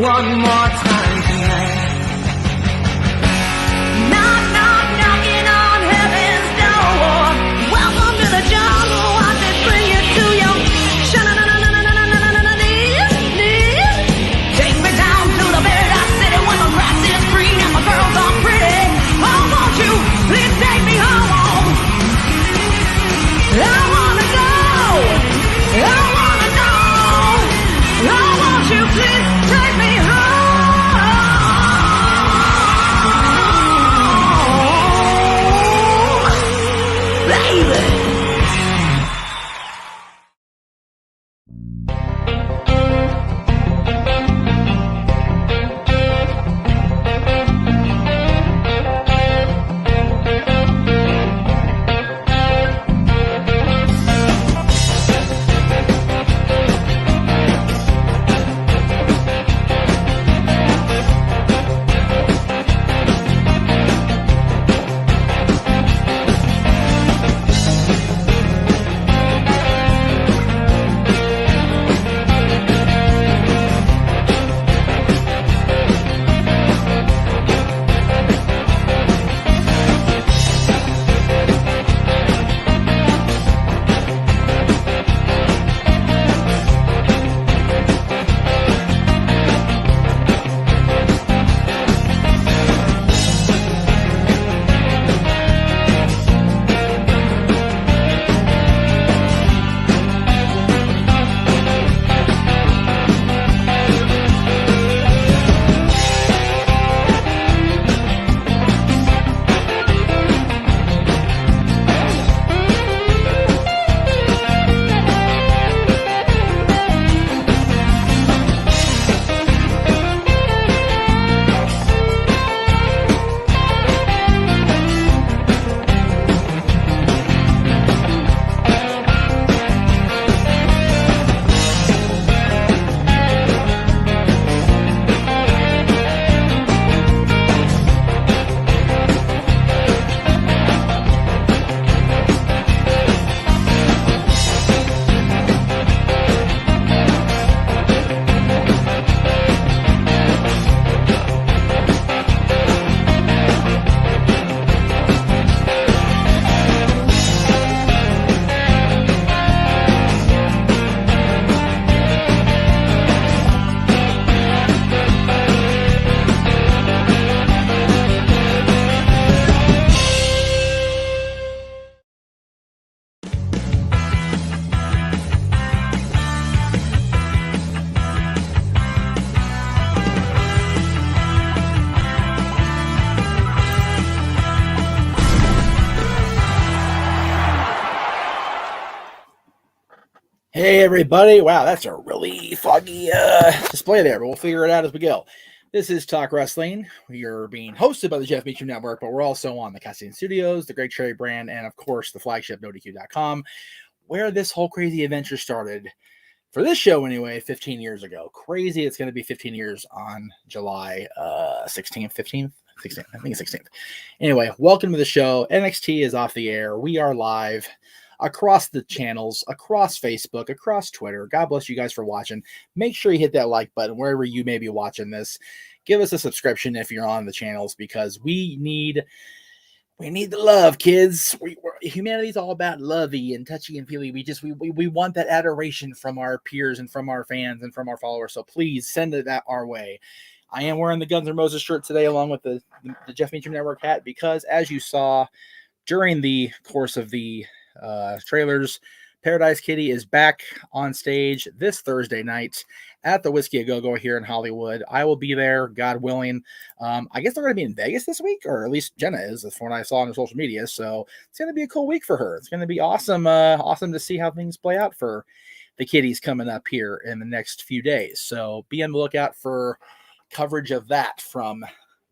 one more time tonight. Knock, knock, knocking on heaven's door. Welcome to the jungle. I just bring you to your knees. Take me down to the paradise city where the grass is green and the girls are pretty. Oh, won't you please take me home? I wanna go. I wanna know. Oh, won't you please take me home, baby? Hey everybody, wow, that's a really foggy display there, but we'll figure it out as we go. This is Talk Wrestling. We are being hosted by the Jeff Meacham Network, but we're also on the Casting Studios, the Greg Cherry brand, and of course the flagship NoDQ.com, where this whole crazy adventure started, for this show anyway, 15 years ago. Crazy, it's going to be 15 years on July 16th, 15th? 16th, I think it's 16th. Anyway, welcome to the show. NXT is off the air. We are live across the channels, across Facebook, across Twitter. God bless you guys for watching. Make sure you hit that like button wherever you may be watching this. Give us a subscription if you're on the channels, because we need the love, kids. Humanity's all about lovey and touchy and feely. We want that adoration from our peers and from our fans and from our followers. So please send that our way. I am wearing the Guns N' Roses shirt today along with the Jeff Meacham Network hat, because as you saw during the course of the trailers, Paradise Kitty is back on stage this Thursday night at the Whiskey A Go-Go here in Hollywood. I will be there, God willing. I guess they're going to be in Vegas this week, or at least Jenna is. That's what I saw on her social media. So it's going to be a cool week for her. It's going to be awesome. Awesome to see how things play out for the Kitties coming up here in the next few days. So be on the lookout for coverage of that from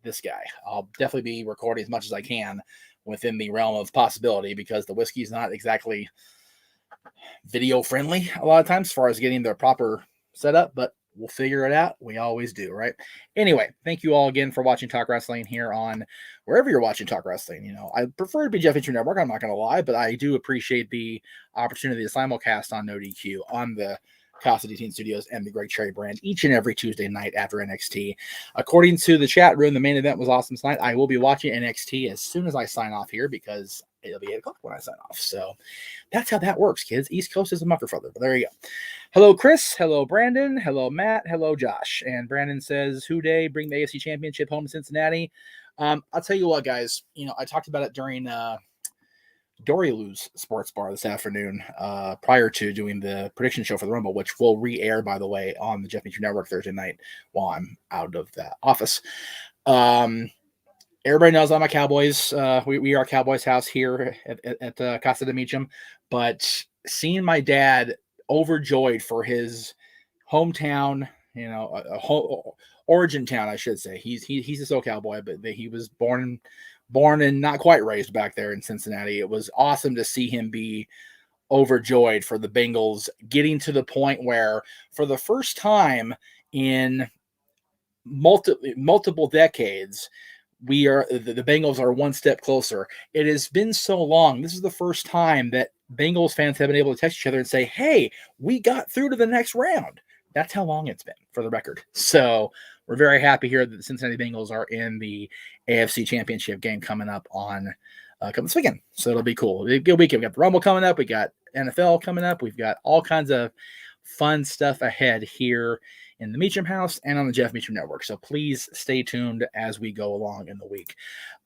this guy. I'll definitely be recording as much as I can within the realm of possibility, because the whiskey is not exactly video friendly a lot of times as far as getting the proper setup, but we'll figure it out. We always do, right? Anyway, thank you all again for watching Talk Wrestling here on wherever you're watching Talk Wrestling. You know, I prefer to be Jeff Meacham Network, I'm not going to lie, but I do appreciate the opportunity to simulcast on NoDQ on the Casa Teen Studios and the Greg Cherry brand each and every Tuesday night after NXT. According to the chat room, the main event was awesome tonight. I will be watching NXT as soon as I sign off here because it'll be 8 o'clock when I sign off. So that's how that works, kids. East Coast is a mucker further, but there you go. Hello, Chris. Hello, Brandon. Hello, Matt. Hello, Josh. And Brandon says, "Who day bring the AFC Championship home to Cincinnati?" I'll tell you what, guys. I talked about it during Dory-Lou's Sports Bar this afternoon, prior to doing the prediction show for the Rumble, which will re-air, by the way, on the Jeff Meacham Network Thursday night while I'm out of the office. Everybody knows I'm a Cowboys. We are Cowboys house here at Casa de Meacham, but seeing my dad overjoyed for his hometown, origin town, I should say. He's a SoCal boy, but he was born and not quite raised back there in Cincinnati. It was awesome to see him be overjoyed for the Bengals getting to the point where, for the first time in multiple decades, the Bengals are one step closer. It has been so long. This is the first time that Bengals fans have been able to text each other and say, "Hey, we got through to the next round." That's how long it's been, for the record. So we're very happy here that the Cincinnati Bengals are in the AFC Championship game coming up on coming this weekend. So it'll be cool. It'll be a good weekend. We got the Rumble coming up. We got NFL coming up. We've got all kinds of fun stuff ahead here in the Meacham House and on the Jeff Meacham Network. So please stay tuned as we go along in the week.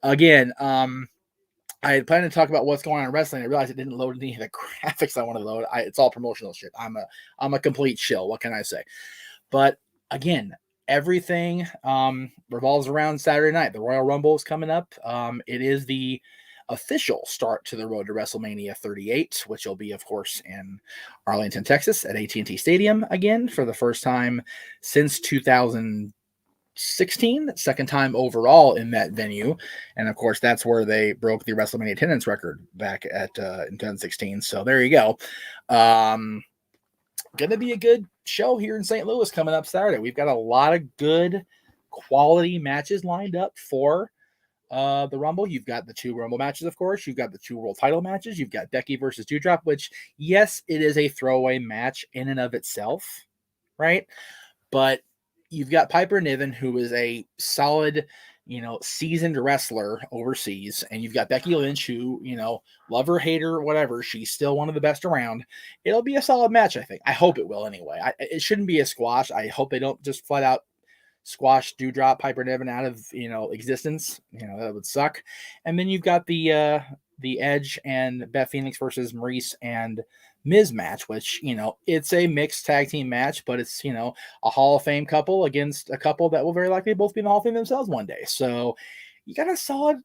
Again, I had planned to talk about what's going on in wrestling. I realized it didn't load any of the graphics I wanted to load. It's all promotional shit. I'm a complete shill. What can I say? But again, everything revolves around Saturday night. The Royal Rumble is coming up. It is the official start to the road to WrestleMania 38, which will be, of course, in Arlington, Texas, at AT&T Stadium again for the first time since 2016, second time overall in that venue. And of course, that's where they broke the WrestleMania attendance record back at in 2016. So there you go. Going to be a good show here in St. Louis coming up Saturday. We've got a lot of good quality matches lined up for the Rumble. You've got the 2 Rumble matches, of course. You've got the 2 world title matches. You've got Becky versus Doudrop, which, yes, it is a throwaway match in and of itself, right? But you've got Piper Niven, who is a solid, seasoned wrestler overseas, and you've got Becky Lynch, who, love her, hate her, whatever, she's still one of the best around. It'll be a solid match, I think. I hope it will anyway. It shouldn't be a squash. I hope they don't just flat out squash Doudrop Piper Niven out of existence. That would suck. And then you've got the Edge and Beth Phoenix versus Maurice and Miz match, which it's a mixed tag team match, but it's a Hall of Fame couple against a couple that will very likely both be in the Hall of Fame themselves one day. So you got a solid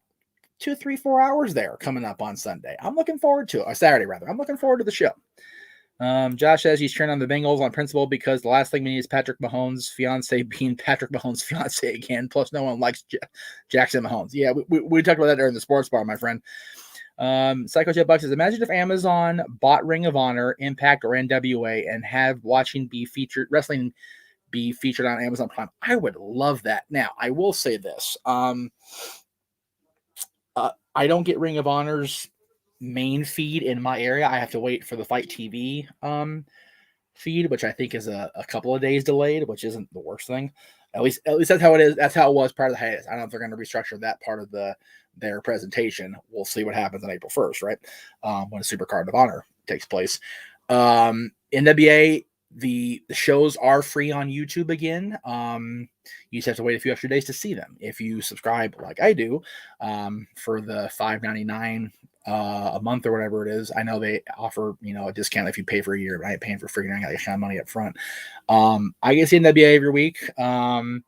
2, 3, 4 hours there coming up on Sunday. I'm looking forward to it. Or Saturday rather. I'm looking forward to the show. Josh says he's turning on the Bengals on principle because the last thing we need is Patrick Mahomes' fiance being Patrick Mahomes' fiance again. Plus, no one likes Jackson Mahomes. Yeah, we talked about that during the sports bar, my friend. Psycho Jet Buck says, imagine if Amazon bought Ring of Honor, Impact, or NWA and have wrestling be featured on Amazon Prime. I would love that. Now, I will say this. I don't get Ring of Honor's main feed in my area. I have to wait for the Fight TV feed, which I think is a couple of days delayed, which isn't the worst thing. At least that's how it is. That's how it was part of the hiatus. I don't know if they're going to restructure that part of their presentation. We'll see what happens on April 1st, right? When a Supercard of Honor takes place. NWA, the shows are free on YouTube again. You just have to wait a few extra days to see them. If you subscribe like I do, for the $5.99 a month or whatever it is. I know they offer, a discount if you pay for a year, but I ain't paying for free and I got to shine money up front. I get to see NWA every week. And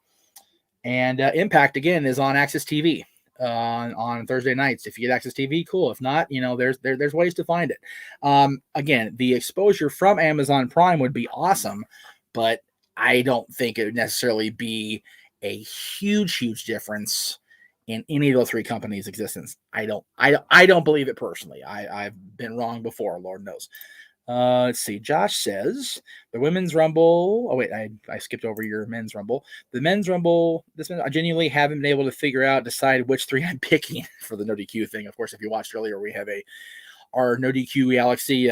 Impact again is on Access TV on Thursday nights. If you get Access TV, cool. If not, there's ways to find it. Again, the exposure from Amazon Prime would be awesome, but I don't think it would necessarily be a huge difference in any of those 3 companies' existence. I don't believe it personally. I've been wrong before, Lord knows. Let's see. Josh says the women's rumble. Oh wait, I skipped over your men's rumble. The men's rumble. I genuinely haven't been able to decide which 3 I'm picking for the no DQ thing. Of course, if you watched earlier, we have our no DQ Galaxy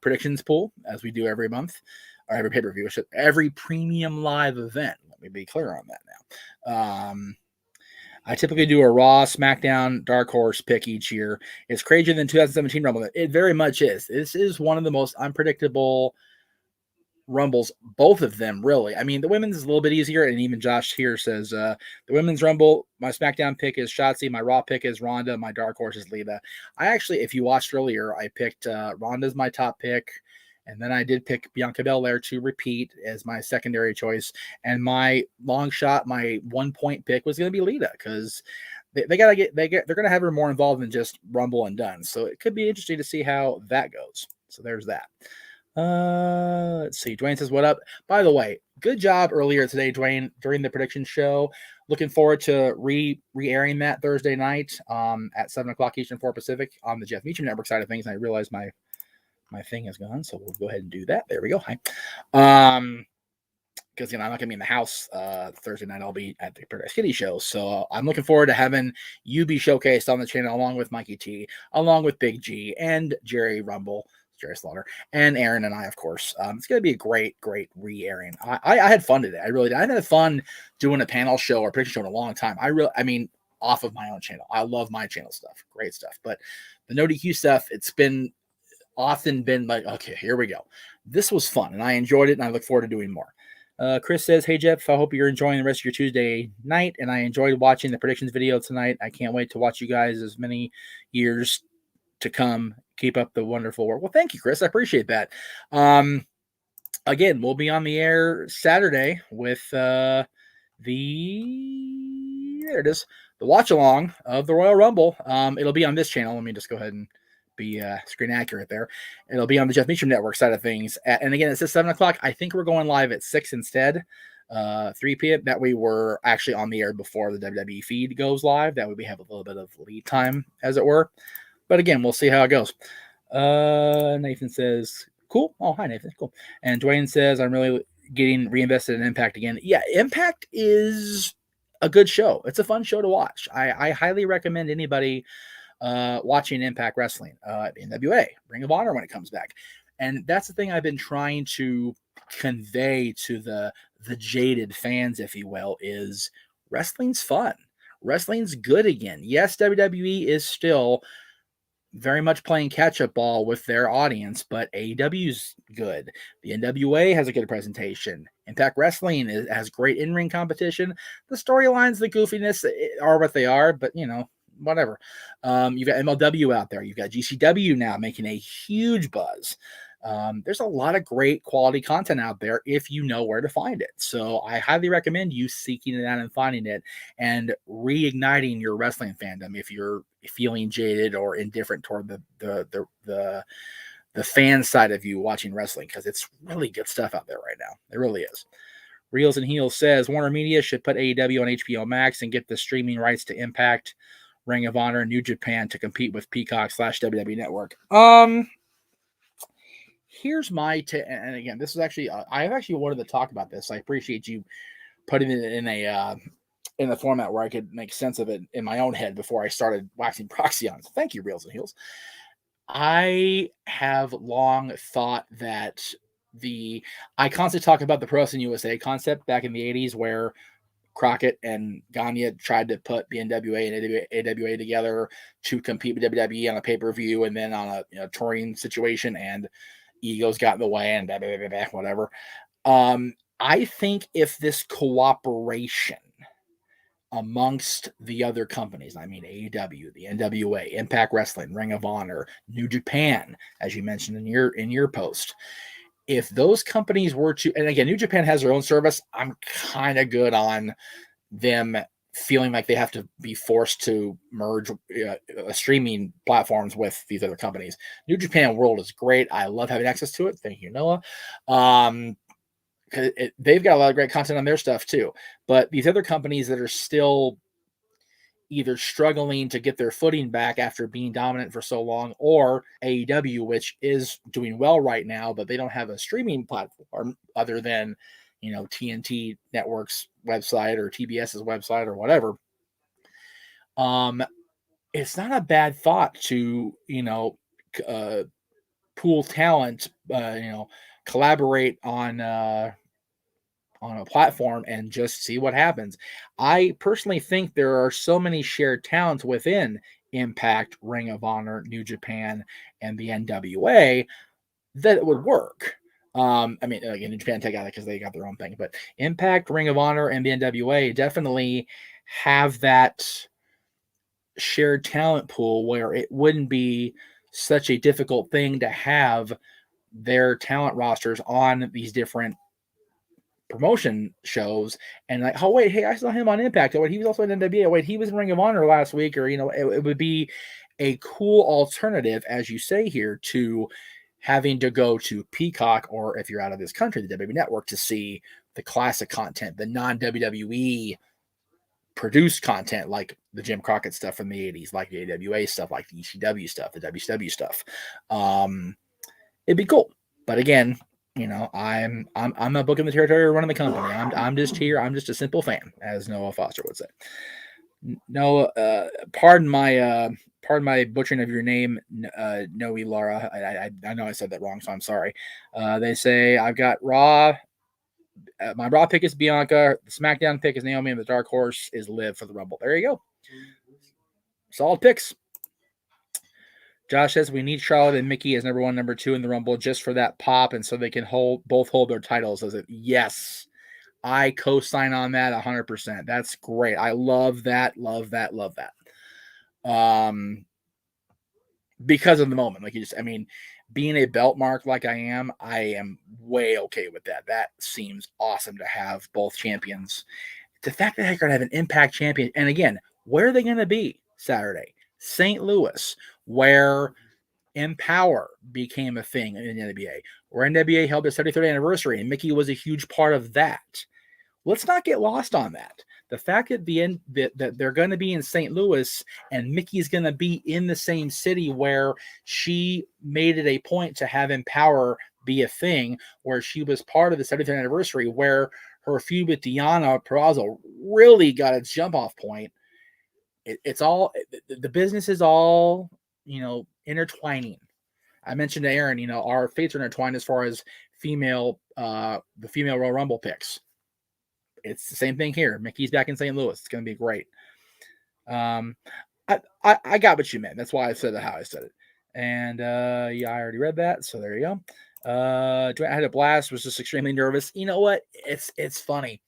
predictions pool as we do every month, or every pay-per-view, every premium live event. Let me be clear on that now. I typically do a Raw, SmackDown, Dark Horse pick each year. It's crazier than 2017 Rumble. It very much is. This is one of the most unpredictable Rumbles, both of them, really. I mean, the women's is a little bit easier, and even Josh here says the women's Rumble, my SmackDown pick is Shotzi, my Raw pick is Ronda, my Dark Horse is Lita. I actually, if you watched earlier, I picked Ronda as my top pick, and then I did pick Bianca Belair to repeat as my secondary choice, and my long shot, my 1 point pick was going to be Lita, because they're going to have her more involved than just Rumble and done. So it could be interesting to see how that goes. So there's that. Let's see. Dwayne says, "What up?" By the way, good job earlier today, Dwayne, during the prediction show. Looking forward to re-airing that Thursday night at 7 o'clock Eastern, 4 Pacific on the Jeff Meacham Network side of things. And I realize my thing is gone, so we'll go ahead and do that. There we go. Hi. Because I'm not gonna be in the house Thursday night. I'll be at the Paradise Kitty show, so I'm looking forward to having you be showcased on the channel along with Mikey T, along with Big G and Jerry Slaughter, and Aaron and I, of course. It's going to be a great re-airing. I had fun today. I really did. I had fun doing a panel show or prediction show in a long time. I mean, off of my own channel. I love my channel stuff. Great stuff. But the No DQ stuff, it's often been like, okay, here we go. This was fun, and I enjoyed it, and I look forward to doing more. Chris says, "Hey, Jeff, I hope you're enjoying the rest of your Tuesday night, and I enjoyed watching the predictions video tonight. I can't wait to watch you guys as many years to come. Keep up the wonderful work." Well, thank you, Chris. I appreciate that. Again, we'll be on the air Saturday with there it is, the watch along of the Royal Rumble. It'll be on this channel. Let me just go ahead and be screen accurate there. It'll be on the Jeff Meacham Network side of things. And again, it says 7 o'clock. I think we're going live at 6 instead. 3 p.m. That way we're actually on the air before the WWE feed goes live. That way we have a little bit of lead time, as it were. But again, we'll see how it goes. Nathan says, "Cool." Oh, hi, Nathan. Cool. And Dwayne says, "I'm really getting reinvested in Impact again." Yeah, Impact is a good show. It's a fun show to watch. I highly recommend anybody watching Impact Wrestling, NWA, Ring of Honor when it comes back. And that's the thing I've been trying to convey to the jaded fans, if you will, is wrestling's fun. Wrestling's good again. Yes, WWE is still very much playing catch-up ball with their audience, but AEW's good. The NWA has a good presentation. Impact Wrestling has great in-ring competition. The storylines, the goofiness are what they are, but, whatever. You've got MLW out there. You've got GCW now making a huge buzz. There's a lot of great quality content out there if you know where to find it. So I highly recommend you seeking it out and finding it and reigniting your wrestling fandom if you're feeling jaded or indifferent toward the fan side of you watching wrestling, because it's really good stuff out there right now. It really is. Reels and Heels says Warner Media should put AEW on HBO Max and get the streaming rights to Impact, Ring of Honor, and New Japan to compete with Peacock/WWE Network. Here's my and again, this is actually I've actually wanted to talk about this. I appreciate you putting it in a format where I could make sense of it in my own head before I started waxing proxy on. So thank you, Reels and Heels. I have long thought that I constantly talk about the Pro Wrestling USA concept back in the 80s, where Crockett and Gagne tried to put the NWA and AWA together to compete with WWE on a pay-per-view and then on a touring situation, and egos got in the way and whatever. I think if this cooperation amongst the other companies, I mean AEW, the NWA, Impact Wrestling, Ring of Honor, New Japan, as you mentioned in your post, if those companies were to, and again, New Japan has their own service, I'm kind of good on them feeling like they have to be forced to merge streaming platforms with these other companies. New Japan World is great. I love having access to it. Thank you, Noah. They've got a lot of great content on their stuff too. But these other companies that are still either struggling to get their footing back after being dominant for so long, or AEW, which is doing well right now, but they don't have a streaming platform other than, TNT Network's website or TBS's website or whatever. It's not a bad thought to, pool talent, collaborate on a platform and just see what happens. I personally think there are so many shared talents within Impact, Ring of Honor, New Japan, and the NWA that it would work. I mean, again, New Japan take out it because they got their own thing, but Impact, Ring of Honor, and the NWA definitely have that shared talent pool where it wouldn't be such a difficult thing to have their talent rosters on these different promotion shows and like, oh wait, hey, I saw him on Impact. Oh wait, he was also in NWA. Wait, he was in Ring of Honor last week, or it would be a cool alternative, as you say here, to having to go to Peacock, or if you're out of this country, the WWE Network, to see the classic content, the non WWE produced content, like the Jim Crockett stuff from the 80s, like the AWA stuff, like the ECW stuff, the WCW stuff. It'd be cool. But again, I'm not booking the territory or running the company. I'm just here. I'm just a simple fan, as Noah Foster would say. Noah, pardon my butchering of your name, Noe Laura. I know I said that wrong, so I'm sorry. They say I've got Raw. My Raw pick is Bianca. The SmackDown pick is Naomi, and the Dark Horse is Liv for the Rumble. There you go. Solid picks. Josh says we need Charlotte and Mickey as number 1, number 2 in the Rumble just for that pop, and so they can both hold their titles. As it, yes, I co-sign on that 100%. That's great. I love that. Love that. Love that. Because of the moment, being a belt mark like I am way okay with that. That seems awesome to have both champions. The fact that they're going to have an Impact champion, and again, where are they going to be Saturday? St. Louis, where Empower became a thing in the NWA, where NWA held their 73rd anniversary, and Mickey was a huge part of that. Let's not get lost on that. The fact that that they're going to be in St. Louis and Mickey's going to be in the same city where she made it a point to have Empower be a thing, where she was part of the 73rd anniversary, where her feud with Deonna Purrazzo really got its jump off point. It's all, the business is all, intertwining. I mentioned to Aaron, our fates are intertwined as far as the female Royal Rumble picks. It's the same thing here. Mickey's back in St. Louis. It's going to be great. I got what you meant. That's why I said it how I said it. And yeah, I already read that. So there you go. I had a blast. Was just extremely nervous. You know what? It's funny.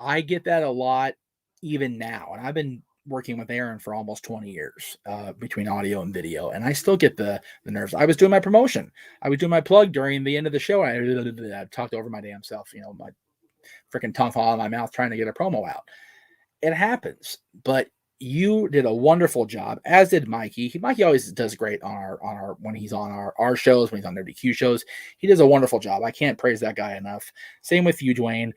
I get that a lot even now, and I've been working with Aaron for almost 20 years between audio and video, and I still get the nerves. I was doing my promotion. I was doing my plug during the end of the show. I talked over my damn self. My freaking tongue fall out of my mouth trying to get a promo out. It happens, but you did a wonderful job, as did Mikey. Mikey always does great on our when he's on our shows, when he's on their DQ shows. He does a wonderful job. I can't praise that guy enough. Same with you, Dwayne.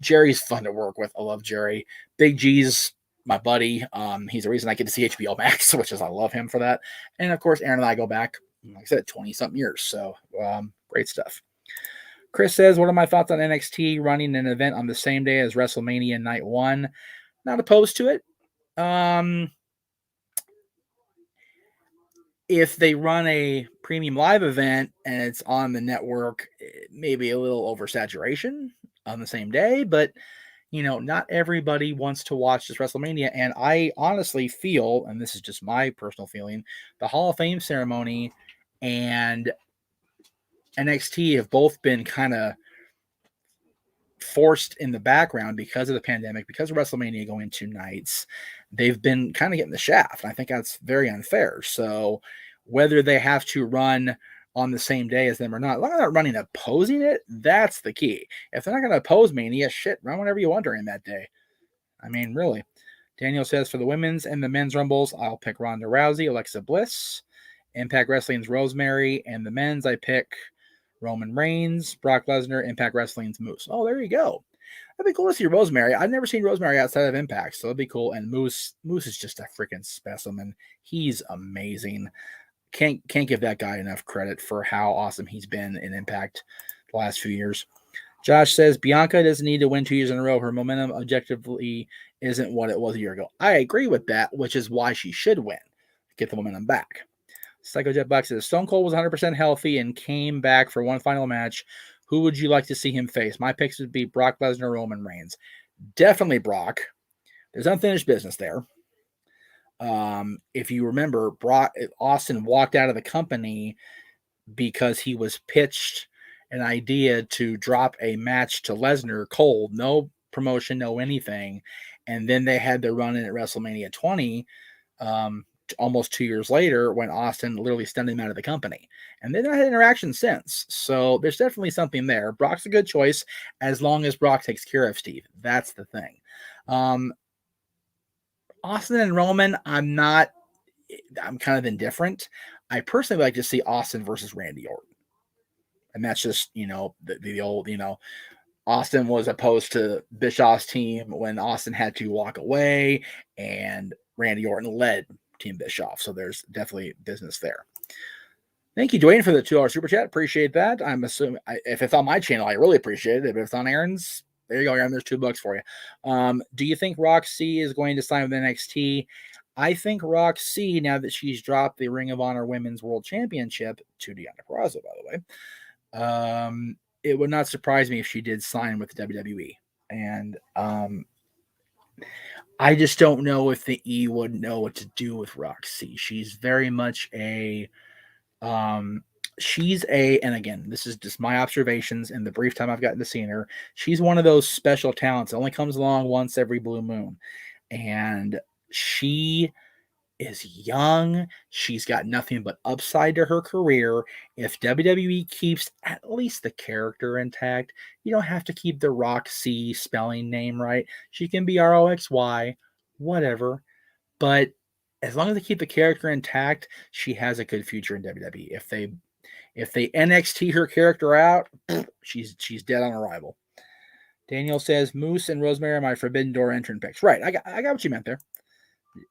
Jerry's fun to work with. I love Jerry. Big G's my buddy. He's the reason I get to see HBO Max, which is I love him for that. And of course, Aaron and I go back, like I said, 20-something years. So great stuff. Chris says, what are my thoughts on NXT running an event on the same day as WrestleMania Night 1? Not opposed to it. If they run a premium live event and it's on the network, maybe a little oversaturation on the same day, but not everybody wants to watch this WrestleMania. And I honestly feel, and this is just my personal feeling, the Hall of Fame ceremony and NXT have both been kind of forced in the background because of the pandemic, because of WrestleMania going 2 nights. They've been kind of getting the shaft. And I think that's very unfair. So whether they have to run on the same day as them or not, they're not running opposing it. That's the key. If they're not going to oppose Mania, shit, run whatever you want during that day. I mean, really. Daniel says, for the women's and the men's rumbles, I'll pick Ronda Rousey, Alexa Bliss. Impact Wrestling's Rosemary, and the men's I pick Roman Reigns, Brock Lesnar, Impact Wrestling's Moose. Oh, there you go. That'd be cool to see Rosemary. I've never seen Rosemary outside of Impact, so it'd be cool. And Moose is just a freaking specimen. He's amazing. Can't give that guy enough credit for how awesome he's been in Impact the last few years. Josh says, Bianca doesn't need to win 2 years in a row. Her momentum objectively isn't what it was a year ago. I agree with that, which is why she should win. Get the momentum back. Psycho Jet Black says Stone Cold was 100% healthy and came back for one final match. Who would you like to see him face? My picks would be Brock Lesnar, Roman Reigns. Definitely Brock. There's unfinished business there. If you remember, Austin walked out of the company because he was pitched an idea to drop a match to Lesnar cold, no promotion, no anything. And then they had their run in at WrestleMania 20, almost 2 years later, when Austin literally stunned him out of the company. And they've not had interaction since. So there's definitely something there. Brock's a good choice as long as Brock takes care of Steve. That's the thing. Austin and Roman, I'm kind of indifferent. I personally like to see Austin versus Randy Orton. And that's just, the old, Austin was opposed to Bischoff's team when Austin had to walk away, and Randy Orton led Team Bischoff. So there's definitely business there. Thank you, Dwayne, for the $2 super chat. Appreciate that. I'm assuming if it's on my channel, I really appreciate it. If it's on Aaron's, there you go, Aaron. There's $2 for you. Do you think Roxy is going to sign with NXT? I think Roxy, now that she's dropped the Ring of Honor Women's World Championship to Deonna Purrazzo, by the way, it would not surprise me if she did sign with the WWE. And I just don't know if the E would know what to do with Roxy. She's very much and again, this is just my observations in the brief time I've gotten to seeing her. She's one of those special talents that only comes along once every blue moon. And she is young. She's got nothing but upside to her career. If WWE keeps at least the character intact, you don't have to keep the Roxy spelling name right. She can be Roxy, whatever. But as long as they keep the character intact, she has a good future in WWE. If they NXT her character out, she's dead on arrival. Daniel says Moose and Rosemary are my Forbidden Door entrant picks. Right, I got what you meant there.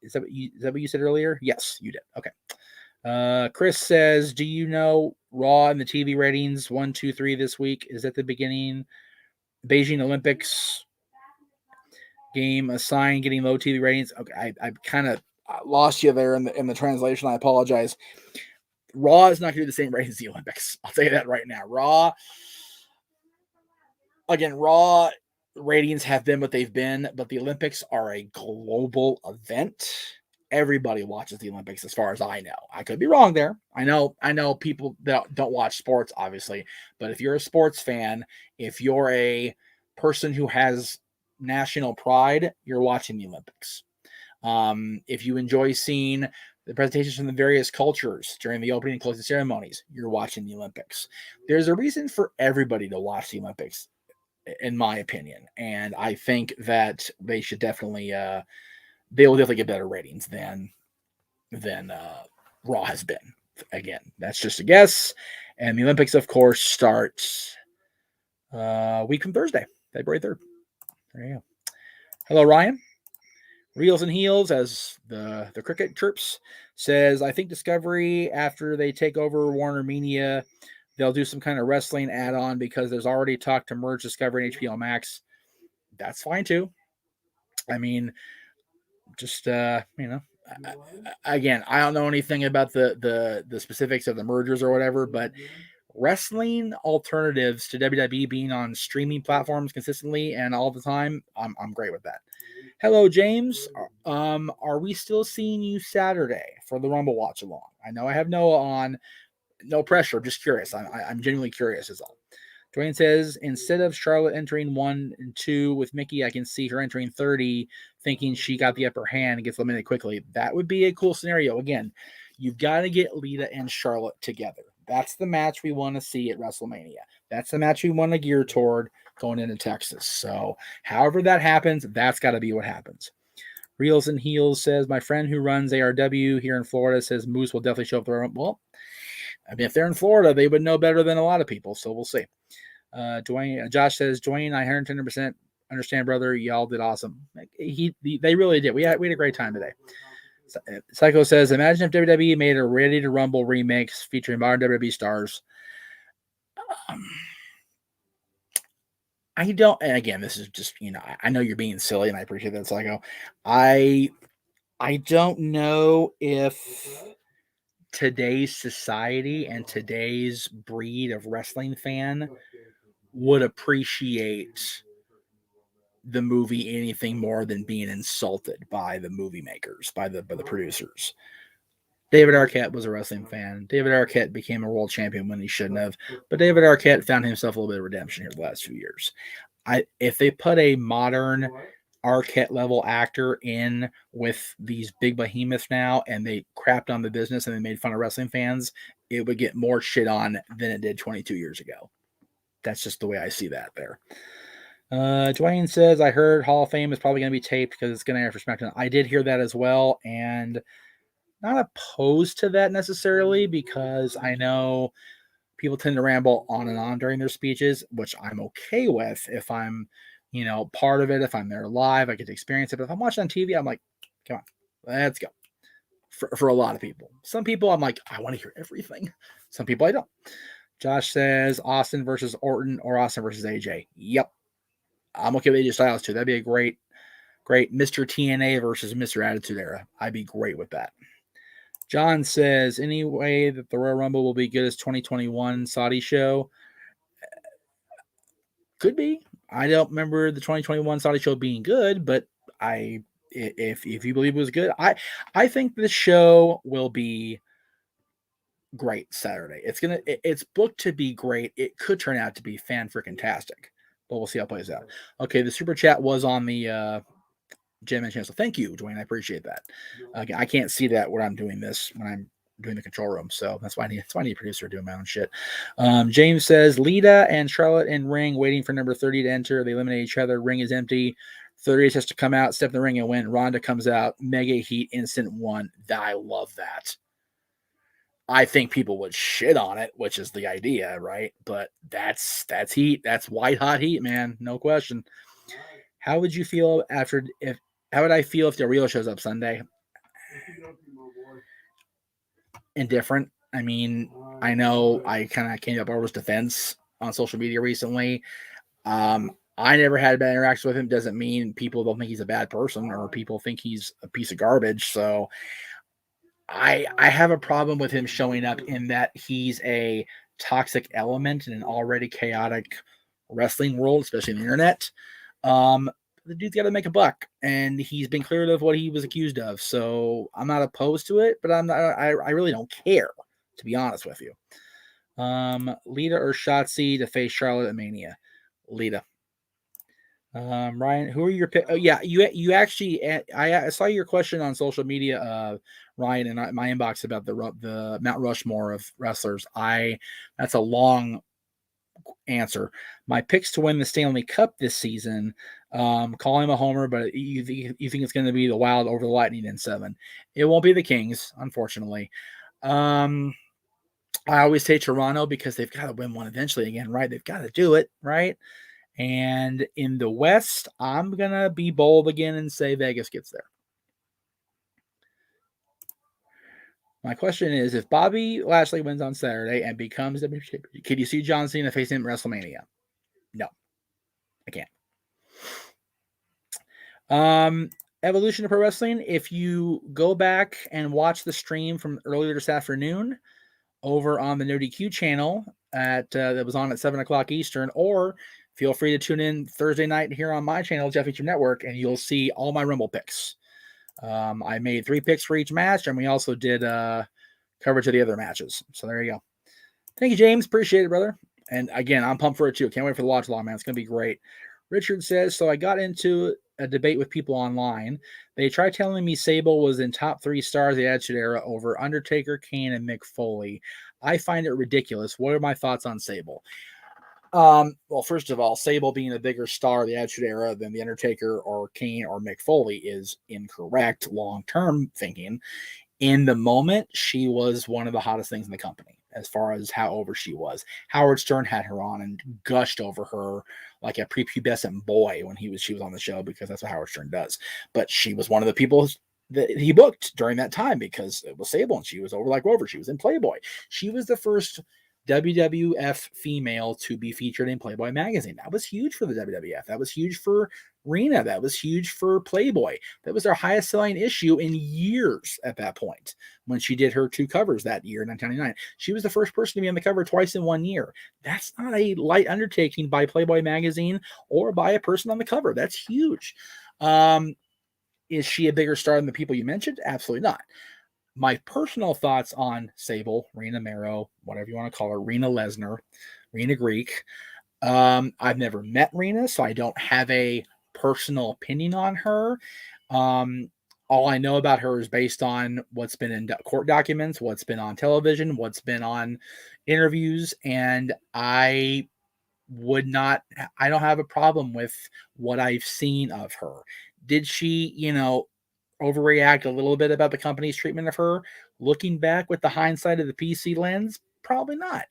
Is that what you said earlier? Yes, you did. Okay. Chris says, do you know Raw and the TV ratings 1, 2, 3 this week? Is that the beginning? Beijing Olympics game assigned getting low TV ratings. Okay, I kind of lost you there in the translation. I apologize. Raw is not going to do the same ratings as the Olympics. I'll tell you that right now. Raw ratings have been what they've been, but the Olympics are a global event. Everybody watches the Olympics as far as I know. I could be wrong there. I know people that don't watch sports, obviously, but if you're a sports fan, if you're a person who has national pride, you're watching the Olympics. If you enjoy seeing the presentations from the various cultures during the opening and closing ceremonies, you're watching the Olympics. There's a reason for everybody to watch the Olympics, in my opinion. And I think that they should definitely, they will definitely get better ratings than Raw has been. Again, that's just a guess. And the Olympics, of course, starts a week from Thursday, February 3rd. There you go. Hello, Ryan. Reels and Heels, as the cricket chirps, says, I think Discovery, after they take over Warner Media, they'll do some kind of wrestling add-on because there's already talk to merge Discovery and HBO Max. That's fine too. I mean, just again, I don't know anything about the specifics of the mergers or whatever, but wrestling alternatives to WWE being on streaming platforms consistently and all the time, I'm great with that. Hello, James. Are we still seeing you Saturday for the Rumble Watch Along? I know I have Noah on. No pressure. I'm just curious. I'm genuinely curious is all. Dwayne says, instead of Charlotte entering 1 and 2 with Mickey, I can see her entering 30, thinking she got the upper hand and gets eliminated quickly. That would be a cool scenario. Again, you've got to get Lita and Charlotte together. That's the match we want to see at WrestleMania. That's the match we want to gear toward going into Texas. So however that happens, that's got to be what happens. Reels and Heels says, my friend who runs ARW here in Florida says Moose will definitely show up there. Well, I mean, if they're in Florida, they would know better than a lot of people. So we'll see. Josh says, Dwayne, I 110% understand, brother. Y'all did awesome. They really did. We had a great time today. Psycho says, imagine if WWE made a Ready to Rumble remix featuring modern WWE stars. I don't, and again, this is just, I know you're being silly and I appreciate that, Psycho. I don't know if today's society and today's breed of wrestling fan would appreciate the movie anything more than being insulted by the movie makers, by the producers. David Arquette was a wrestling fan. David Arquette became a world champion when he shouldn't have, but David Arquette found himself a little bit of redemption here the last few years. If they put a modern Arquette level actor in with these big behemoths now and they crapped on the business and they made fun of wrestling fans, it would get more shit on than it did 22 years ago. That's just the way I see that there. Dwayne says, I heard Hall of Fame is probably going to be taped because it's going to air for SmackDown. I did hear that as well, and not opposed to that necessarily because I know people tend to ramble on and on during their speeches, which I'm okay with if I'm, part of it. If I'm there live, I get to experience it. But if I'm watching on TV, I'm like, come on, let's go. For a lot of people. Some people, I'm like, I want to hear everything. Some people, I don't. Josh says Austin versus Orton or Austin versus AJ. Yep. I'm okay with AJ Styles too. That'd be a great Mr. TNA versus Mr. Attitude Era. I'd be great with that. John says, any way that the Royal Rumble will be good as 2021 Saudi show? Could be. I don't remember the 2021 Saudi show being good, but if you believe it was good, I think this show will be great Saturday. It's booked to be great. It could turn out to be fan-freaking-tastic, but we'll see how it plays out. Okay, the super chat was on the Jim channel. So thank you, Dwayne. I appreciate that. I can't see that when I'm doing this, when I'm doing the control room. So that's why I need a producer doing my own shit. James says, Lita and Charlotte in ring waiting for number 30 to enter. They eliminate each other. Ring is empty. 30 has to come out, step in the ring and win. Ronda comes out. Mega heat, instant one. I love that. I think people would shit on it, which is the idea, right? But that's heat. That's white hot heat, man. No question. How would you feel how would I feel if Del Rio shows up Sunday? Indifferent. I mean, I know I kind of came up over his defense on social media recently. I never had a bad interaction with him. Doesn't mean people don't think he's a bad person or people think he's a piece of garbage. So I have a problem with him showing up in that he's a toxic element in an already chaotic wrestling world, especially in the internet. The dude's got to make a buck, and he's been cleared of what he was accused of. So I'm not opposed to it, but I really don't care, to be honest with you. Lita or Shotzi to face Charlotte at Mania? Lita. Ryan, who are your pick? Oh yeah, you actually. I saw your question on social media, Ryan, in my inbox about the Mount Rushmore of wrestlers. That's a long answer. My picks to win the Stanley Cup this season. Call him a homer, but you think it's going to be the Wild over the Lightning in 7. It won't be the Kings, unfortunately. I always say Toronto because they've got to win one eventually again, right? They've got to do it, right? And in the West, I'm going to be bold again and say Vegas gets there. My question is, if Bobby Lashley wins on Saturday and becomes the champion, could you see John Cena facing him at WrestleMania? No, I can't. Evolution of Pro Wrestling, if you go back and watch the stream from earlier this afternoon over on the No DQ channel that was on at 7 o'clock Eastern, or feel free to tune in Thursday night here on my channel, Jeff Meacham Network, and you'll see all my Rumble picks. I made 3 picks for each match, and we also did coverage of the other matches. So there you go. Thank you, James. Appreciate it, brother. And again, I'm pumped for it too. Can't wait for the watch along, man. It's going to be great. Richard says, so I got into a debate with people online. They tried telling me Sable was in top 3 stars of the Attitude Era over Undertaker, Kane, and Mick Foley. I find it ridiculous. What are my thoughts on Sable? Well, first of all, Sable being a bigger star of the Attitude Era than The Undertaker or Kane or Mick Foley is incorrect long-term thinking. In the moment, she was one of the hottest things in the company as far as how over she was. Howard Stern had her on and gushed over her like a prepubescent boy when she was on the show because that's what Howard Stern does. But she was one of the people that he booked during that time because it was Sable and she was over like Rover. She was in Playboy. She was the first WWF female to be featured in Playboy magazine. That was huge for the WWF. That was huge for Rena. That was huge for Playboy. That was their highest selling issue in years at that point when she did her 2 covers that year, 1999. She was the first person to be on the cover twice in 1 year. That's not a light undertaking by Playboy magazine or by a person on the cover. That's huge. Is she a bigger star than the people you mentioned? Absolutely not. My personal thoughts on Sable, Rena Mero, whatever you want to call her, Rena Lesnar, Rena Greek. I've never met Rena, so I don't have a personal opinion on her. All I know about her is based on what's been in court documents, what's been on television, what's been on interviews, and I don't have a problem with what I've seen of her. Did she, overreact a little bit about the company's treatment of her? Looking back with the hindsight of the PC lens, probably not.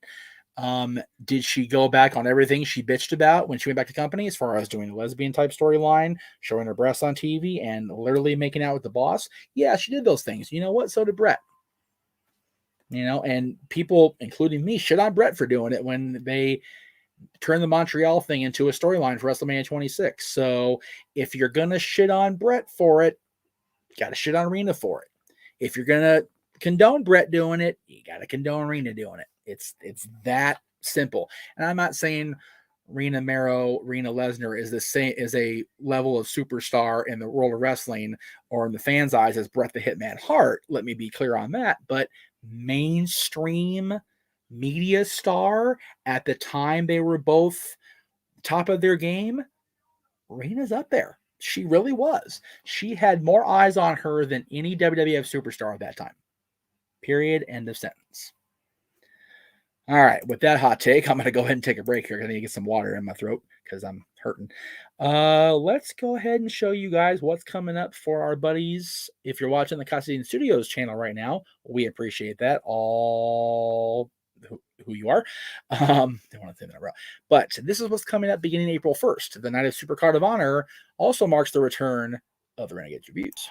Did she go back on everything she bitched about when she went back to company, as far as doing a lesbian type storyline, showing her breasts on TV, and literally making out with the boss? Yeah, she did those things. You know what? So did Brett. And people, including me, shit on Brett for doing it when they turned the Montreal thing into a storyline for WrestleMania 26. So if you're gonna shit on Brett for it, you got to shit on Rena for it. If you're gonna condone Brett doing it, you got to condone Rena doing it. It's that simple. And I'm not saying Rena Mero, Rena Lesnar is the same, is a level of superstar in the world of wrestling or in the fans' eyes as Bret the Hitman Hart. Let me be clear on that. But mainstream media star at the time they were both top of their game, Rena's up there. She really was. She had more eyes on her than any WWF superstar at that time. Period. End of sentence. All right. With that hot take, I'm going to go ahead and take a break here. I need to get some water in my throat because I'm hurting. Let's go ahead and show you guys what's coming up for our buddies. If you're watching the Custody Studios channel right now, we appreciate that. All who you are. Don't want to say that in a row. But this is what's coming up beginning April 1st. The night of Supercard of Honor also marks the return of the Renegades Reviews.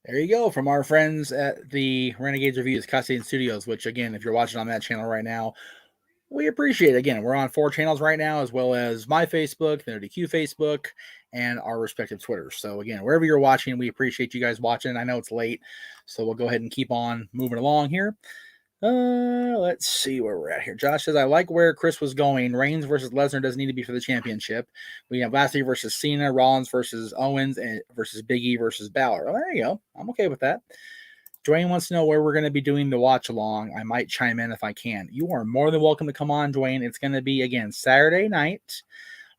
There you go, from our friends at the Renegades Reviews, Custody Studios, which, again, if you're watching on that channel right now, we appreciate it. Again, we're on 4 channels right now, as well as my Facebook, the NODQ Facebook, and our respective Twitters. So, again, wherever you're watching, we appreciate you guys watching. I know it's late, so we'll go ahead and keep on moving along here. Let's see where we're at here. Josh says, I like where Chris was going. Reigns versus Lesnar doesn't need to be for the championship. We have Lashley versus Cena, Rollins versus Owens, and versus Big E versus Balor. Oh, there you go. I'm okay with that. Dwayne wants to know where we're going to be doing the watch along. I might chime in if I can. You are more than welcome to come on, Dwayne. It's going to be, again, Saturday night.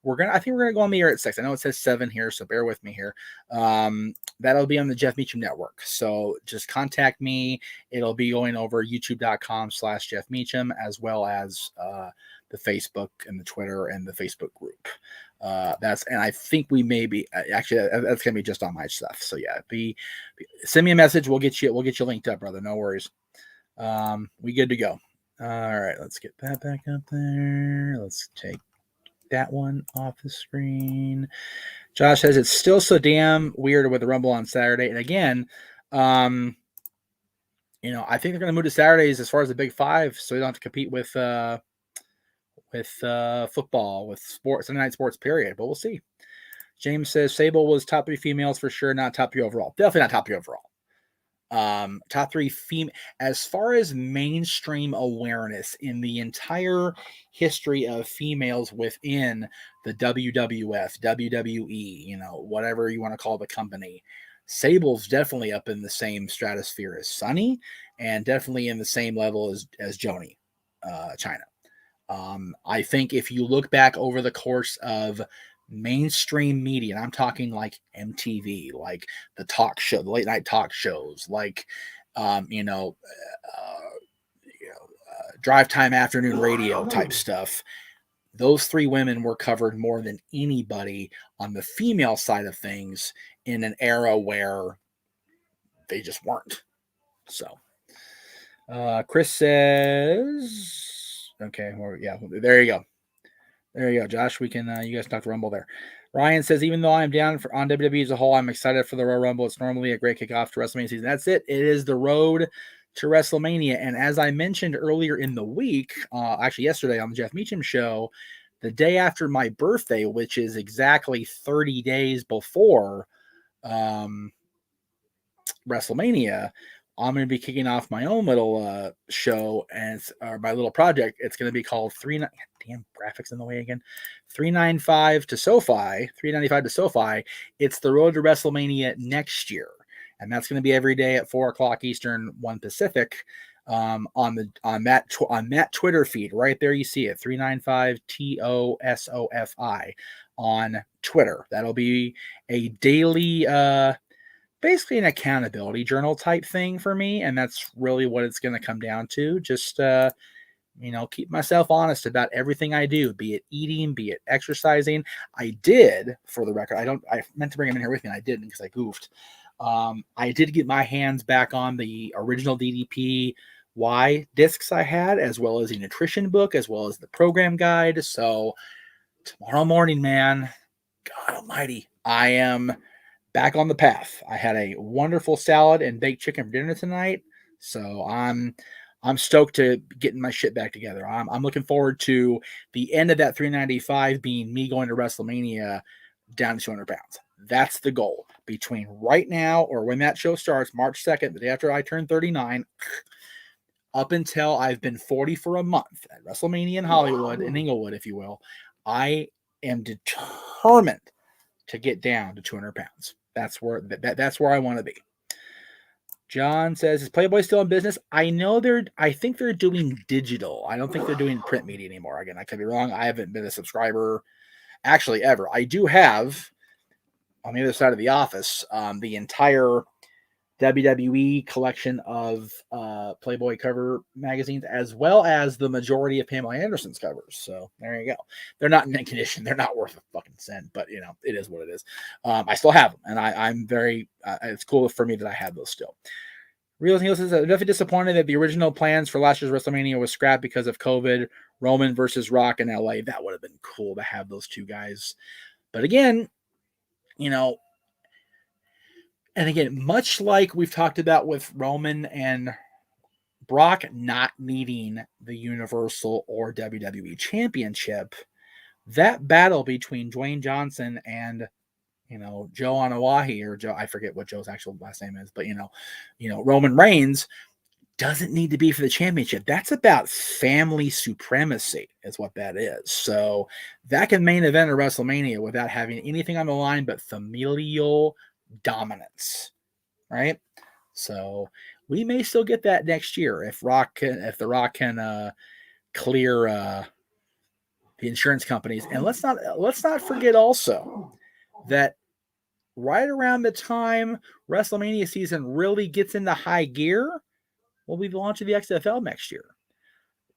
I think we're gonna go on the air at 6. I know it says 7 here, so bear with me here. That'll be on the Jeff Meacham Network. So just contact me. It'll be going over youtube.com/Jeff Meacham, as well as the Facebook and the Twitter and the Facebook group. And I think we may be actually that's gonna be just on my stuff. So yeah, send me a message. We'll get you linked up, brother. No worries. We good to go. All right, let's get that back up there. Let's take that one off the screen. Josh says it's still so damn weird with the Rumble on Saturday. And again, I think they're going to move to Saturdays as far as the Big Five, so they don't have to compete with football, with sports, Sunday night sports. Period. But we'll see. James says Sable was top 3 females for sure, not top 3 overall. Definitely not top 3 overall. Top 3 female as far as mainstream awareness in the entire history of females within the WWF, WWE, whatever you want to call the company. Sable's definitely up in the same stratosphere as Sunny, and definitely in the same level as Joni, China. I think if you look back over the course of mainstream media, and I'm talking like MTV, like the talk show, the late night talk shows, like drive time afternoon radio type stuff. Those 3 women were covered more than anybody on the female side of things in an era where they just weren't. So, Chris says, okay, well, yeah, there you go. There you go, Josh. We can, you guys talk the Rumble there. Ryan says, even though I'm down on WWE as a whole, I'm excited for the Royal Rumble. It's normally a great kickoff to WrestleMania season. That's it. It is the road to WrestleMania. And as I mentioned earlier in the week, actually yesterday on the Jeff Meacham show, the day after my birthday, which is exactly 30 days before WrestleMania, I'm going to be kicking off my own little show and my little project. It's going to be called damn graphics in the way again. 395 to SoFi, 395 to SoFi. It's the road to WrestleMania next year, and that's going to be every day at 4:00 Eastern, 1 Pacific. On that Twitter feed right there, you see it 395 TOSOFI on Twitter. That'll be a daily basically an accountability journal type thing for me. And that's really what it's going to come down to. Just, keep myself honest about everything I do, be it eating, be it exercising. I did, for the record, I meant to bring him in here with me and I didn't because I goofed. I did get my hands back on the original DDP Y discs I had, as well as a nutrition book, as well as the program guide. So tomorrow morning, man, God almighty, I am back on the path. I had a wonderful salad and baked chicken for dinner tonight, so I'm stoked to getting my shit back together. I'm looking forward to the end of that 395 being me going to WrestleMania down to 200 pounds. That's the goal. Between right now or when that show starts, March 2nd, the day after I turn 39, up until I've been 40 for a month at WrestleMania in Hollywood, in Inglewood, if you will, I am determined to get down to 200 pounds. That's where I want to be. John says, is Playboy still in business? I think they're doing digital. I don't think they're doing print media anymore. Again, I could be wrong. I haven't been a subscriber actually ever. I do have on the other side of the office the entire WWE collection of Playboy cover magazines, as well as the majority of Pamela Anderson's covers. So there you go. They're not in mint condition. They're not worth a fucking cent, but it is what it is. I still have them, and I'm very. It's cool for me that I have those still. Real Neil says, I'm definitely disappointed that the original plans for last year's WrestleMania was scrapped because of COVID. Roman versus Rock in LA. That would have been cool to have those two guys. But again, and again, much like we've talked about with Roman and Brock not needing the Universal or WWE Championship, that battle between Dwayne Johnson and Joe Anawahi, or Joe, I forget what Joe's actual last name is, but Roman Reigns doesn't need to be for the championship. That's about family supremacy, is what that is. So that can main event a WrestleMania without having anything on the line but familial dominance, right? So we may still get that next year if The Rock can clear the insurance companies. And let's not forget also that right around the time WrestleMania season really gets into high gear, we'll be launching the XFL next year.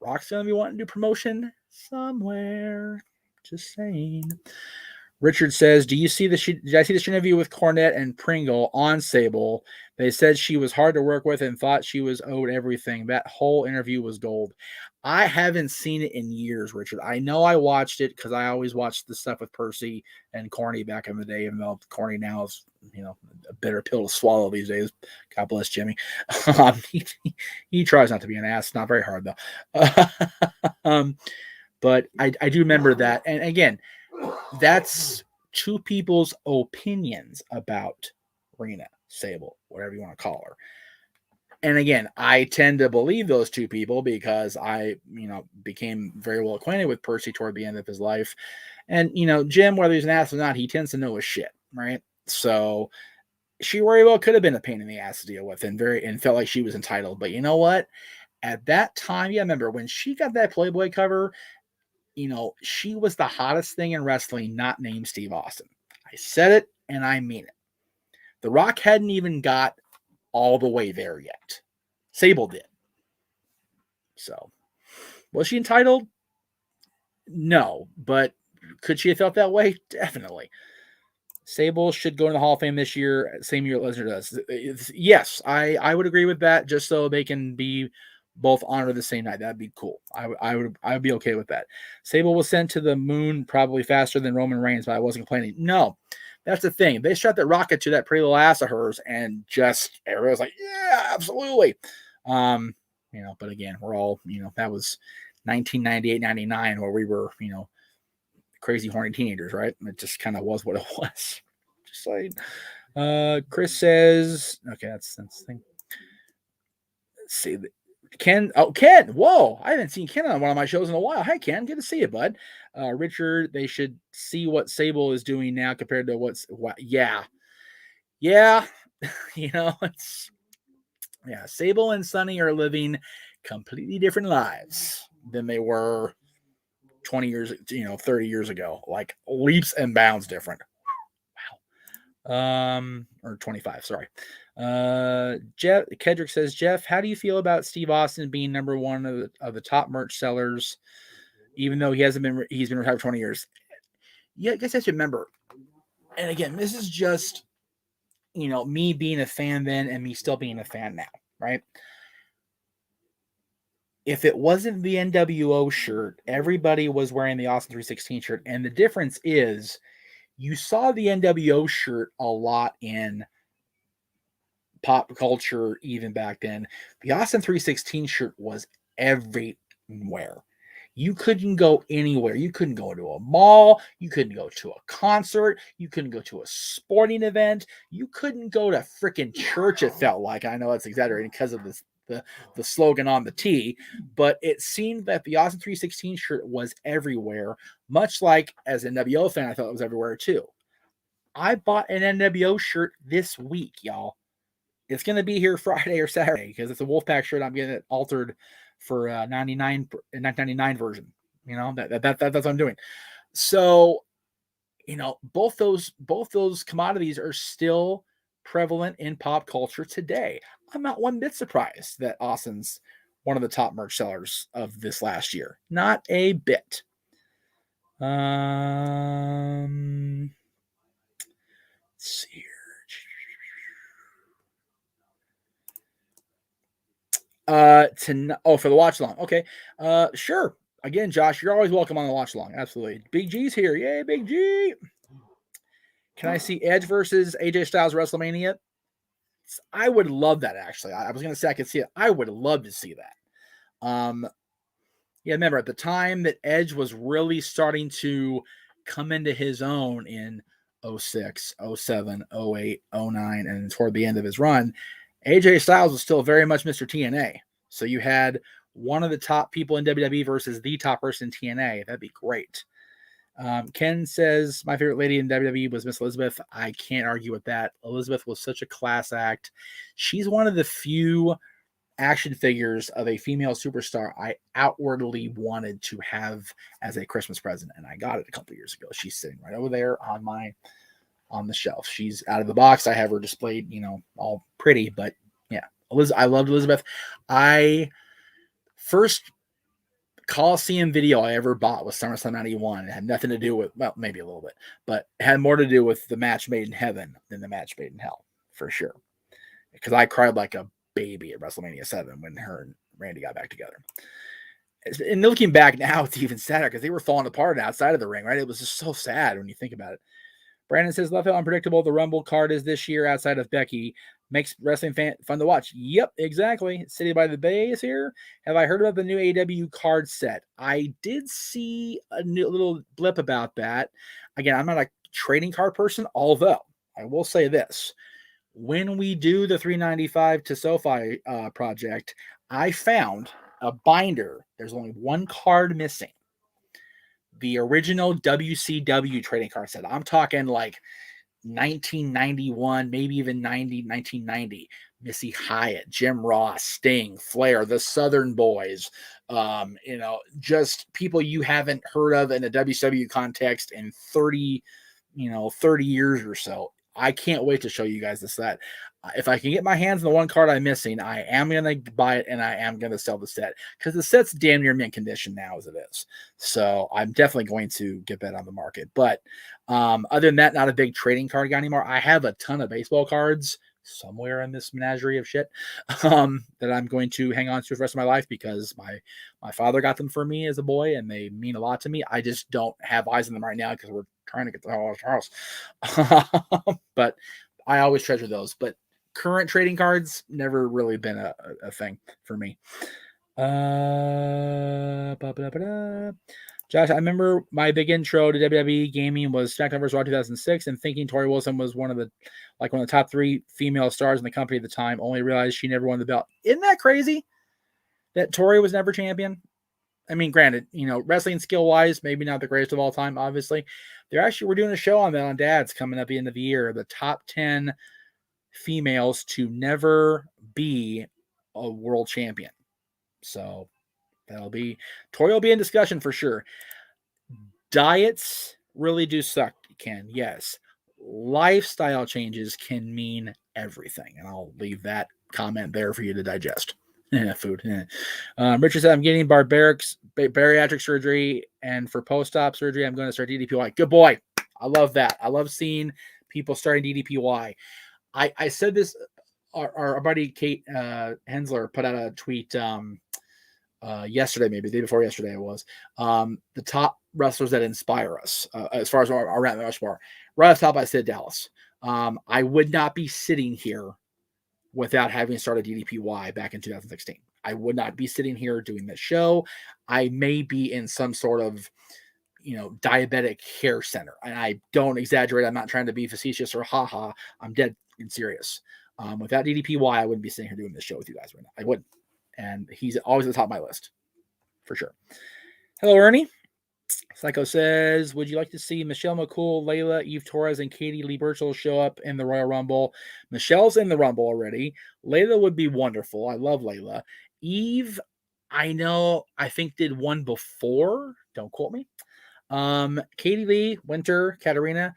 Rock's gonna be wanting to do promotion somewhere. Just saying. Richard says, did I see this interview with Cornette and Pringle on Sable? They said she was hard to work with and thought she was owed everything. That whole interview was gold. I haven't seen it in years, Richard. I know I watched it because I always watched the stuff with Percy and Corny back in the day, even though Corny now is, a bitter pill to swallow these days. God bless Jimmy. He tries not to be an ass. It's not very hard, though. But I do remember that. And again, that's two people's opinions about Rena, Sable, whatever you want to call her. And again, I tend to believe those two people because I, became very well acquainted with Percy toward the end of his life. And, Jim, whether he's an ass or not, he tends to know his shit, right? So she very well could have been a pain in the ass to deal with and felt like she was entitled. But you know what? At that time, remember when she got that Playboy cover, she was the hottest thing in wrestling, not named Steve Austin. I said it and I mean it. The Rock hadn't even got all the way there yet. Sable did. So, was she entitled? No, but could she have felt that way? Definitely. Sable should go in the Hall of Fame this year, same year Lesnar does. Yes, I would agree with that, just so they can be both honored the same night. That'd be cool. I would be okay with that. Sable was sent to the moon probably faster than Roman Reigns, but I wasn't complaining. No, that's the thing. They shot that rocket to that pretty little ass of hers, and just everyone's like, yeah, absolutely. But again, we're all, that was 1998, 99, where we were, crazy horny teenagers, right? It just kind of was what it was. Just like Chris says, okay, that's the thing. Let's see. Ken, whoa, I haven't seen Ken on one of my shows in a while. Hi, Ken, good to see you, bud. Richard, they should see what Sable is doing now compared to yeah. It's Sable and Sunny are living completely different lives than they were 20 years, 30 years ago, like leaps and bounds different. Wow. Or 25, sorry. Jeff Kedrick says, Jeff, how do you feel about Steve Austin being number one of the top merch sellers, even though he's been retired for 20 years? Yeah, I guess I should remember. And again, this is just, me being a fan then and me still being a fan now, right? If it wasn't the NWO shirt, everybody was wearing the Austin 316 shirt. And the difference is you saw the NWO shirt a lot in pop culture even back then. The Austin 316 shirt was everywhere. You couldn't go anywhere. You couldn't go to a mall. You couldn't go to a concert. You couldn't go to a sporting event. You couldn't go to freaking church, it felt like. I know that's exaggerating because of this. The slogan on the tee, but it seemed that the Austin 316 shirt was everywhere, much like as an NWO fan, I thought it was everywhere too. I bought an NWO shirt this week, y'all. It's going to be here Friday or Saturday because it's a Wolfpack shirt. I'm getting it altered for 1999 version. That's what I'm doing. So, both those commodities are still prevalent in pop culture today. I'm not one bit surprised that Austin's one of the top merch sellers of this last year. Not a bit. Let's see here. For the watch along. Okay. Sure. Again, Josh, you're always welcome on the watch along. Absolutely. Big G's here. Yay, Big G. Can I see Edge versus AJ Styles WrestleMania? I would love that, actually. I was going to say I could see it. I would love to see that. Remember, at the time that Edge was really starting to come into his own in 06, 07, 08, 09, and toward the end of his run, AJ Styles was still very much Mr. TNA. So you had one of the top people in WWE versus the top person in TNA. That'd be great. Ken says, my favorite lady in WWE was Miss Elizabeth. I can't argue with that. Elizabeth was such a class act. She's one of the few action figures of a female superstar I outwardly wanted to have as a Christmas present, and I got it a couple years ago. She's sitting right over there on the shelf. She's out of the box. I have her displayed, all pretty, but yeah, I loved Elizabeth. I first Coliseum video I ever bought was SummerSlam 91. It had nothing to do with, well, maybe a little bit, but it had more to do with the match made in heaven than the match made in hell, for sure. Because I cried like a baby at WrestleMania 7 when her and Randy got back together. And looking back now, it's even sadder because they were falling apart outside of the ring, right? It was just so sad when you think about it. Brandon says, love how unpredictable the Rumble card is this year outside of Becky. Makes wrestling fun to watch. Yep, exactly. City by the Bay is here. Have I heard about the new AEW card set? I did see a little blip about that. Again, I'm not a trading card person, although I will say this. When we do the 395 to SoFi project, I found a binder. There's only one card missing. The original WCW trading card set. I'm talking like 1991, maybe even 1990. Missy Hyatt, Jim Ross, Sting, Flair, the Southern Boys, just people you haven't heard of in a WCW context in 30 years or so. I can't wait to show you guys this set. If I can get my hands on the one card I'm missing, I am going to buy it and I am going to sell the set because the set's damn near mint condition now as it is. So I'm definitely going to get that on the market. But other than that, not a big trading card guy anymore. I have a ton of baseball cards somewhere in this menagerie of shit that I'm going to hang on to for the rest of my life because my father got them for me as a boy and they mean a lot to me. I just don't have eyes on them right now because we're trying to get the hell out of our house. But I always treasure those. But current trading cards never really been a thing for me. Josh, I remember my big intro to WWE gaming was SmackDown vs. Raw 2006 and thinking Tori Wilson was one of the top 3 female stars in the company at the time, only realized she never won the belt. Isn't that crazy that Tori was never champion? I mean, granted, wrestling skill-wise, maybe not the greatest of all time, obviously. We're doing a show on that on Dad's coming up at the end of the year, the top 10 females to never be a world champion. So Tori will be in discussion for sure. Diets really do suck, Ken. Yes. Lifestyle changes can mean everything. And I'll leave that comment there for you to digest. Food. Richard said, I'm getting bariatric surgery. And for post-op surgery, I'm going to start DDPY. Good boy. I love that. I love seeing people starting DDPY. I said this, our buddy Kate Hensler put out a tweet yesterday, maybe the day before yesterday it was, the top wrestlers that inspire us as far as our Mount Rushmore. Right off the top, I said Dallas. I would not be sitting here without having started DDPY back in 2016. I would not be sitting here doing this show. I may be in some sort of diabetic care center. And I don't exaggerate. I'm not trying to be facetious or haha. I'm dead and serious. Without DDPY, I wouldn't be sitting here doing this show with you guys right now. I wouldn't. And he's always at the top of my list for sure. Hello, Ernie. Psycho says, would you like to see Michelle McCool, Layla, Eve Torres, and Katie Lee Burchill show up in the Royal Rumble? Michelle's in the Rumble already. Layla would be wonderful. I love Layla. Eve, I think did one before. Don't quote me. Katie Lee, Winter, Katarina.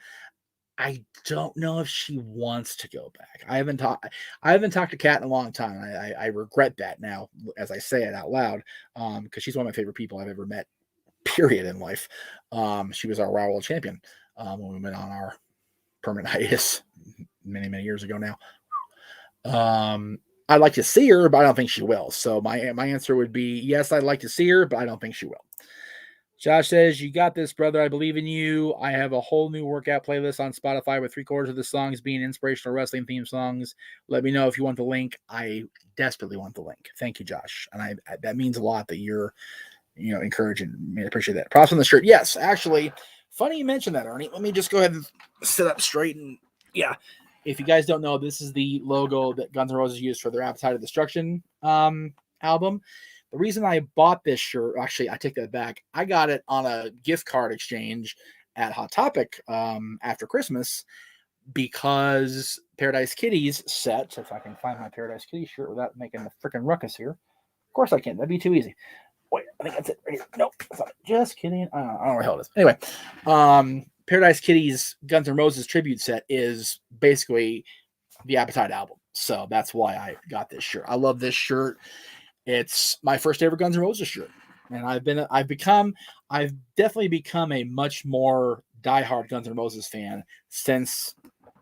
I don't know if she wants to go back. I haven't talked to Kat in a long time. I regret that now as I say it out loud. Because she's one of my favorite people I've ever met, period, in life. She was our Raw World Champion when we went on our permanent hiatus many, many years ago now. I'd like to see her, but I don't think she will. So my answer would be yes, I'd like to see her, but I don't think she will. Josh says, you got this, brother. I believe in you. I have a whole new workout playlist on Spotify with 3/4 of the songs being inspirational wrestling theme songs. Let me know if you want the link. I desperately want the link. Thank you, Josh. And that means a lot that you're, encouraging me. I appreciate that. Props on the shirt. Yes, actually, funny you mentioned that, Ernie. Let me just go ahead and sit up straight. And yeah, if you guys don't know, this is the logo that Guns N' Roses used for their Appetite of Destruction album. The reason I bought this shirt, actually, I take that back. I got it on a gift card exchange at Hot Topic after Christmas because Paradise Kitty's set. If I can find my Paradise Kitty shirt without making a freaking ruckus here. Of course I can. That'd be too easy. Wait, I think that's it right here. Nope, that's not it. Just kidding. I don't know where the hell it is. Anyway, Paradise Kitty's Guns N' Roses tribute set is basically the Appetite album. So that's why I got this shirt. I love this shirt. It's my first ever Guns N' Roses shirt. And I've definitely become a much more diehard Guns N' Roses fan since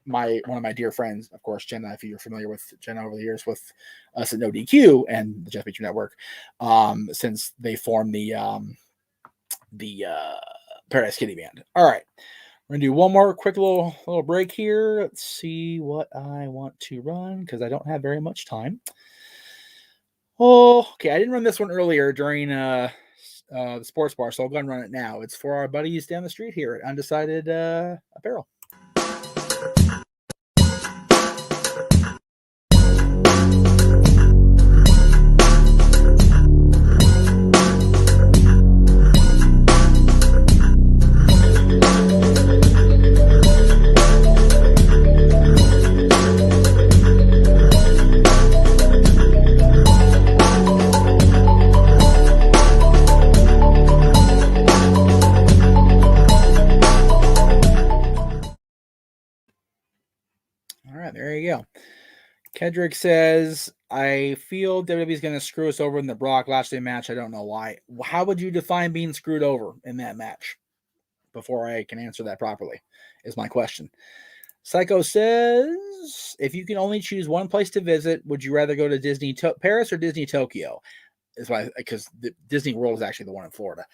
one of my dear friends, of course, Jenna, if you're familiar with Jenna over the years with us at No DQ and the Jeff Meacham Network, since they formed the Paradise Kitty Band. All right. We're gonna do one more quick little break here. Let's see what I want to run because I don't have very much time. Oh, okay. I didn't run this one earlier during the sports bar, so I'll go and run it now. It's for our buddies down the street here at Undecided Apparel. All right, there you go. Kedrick says, I feel WWE is going to screw us over in the Brock Lashley match. I don't know why. How would you define being screwed over in that match? Before I can answer that properly, is my question. Psycho says, if you can only choose one place to visit, would you rather go to Disney Paris or Disney Tokyo? Is why, because Disney World is actually the one in Florida.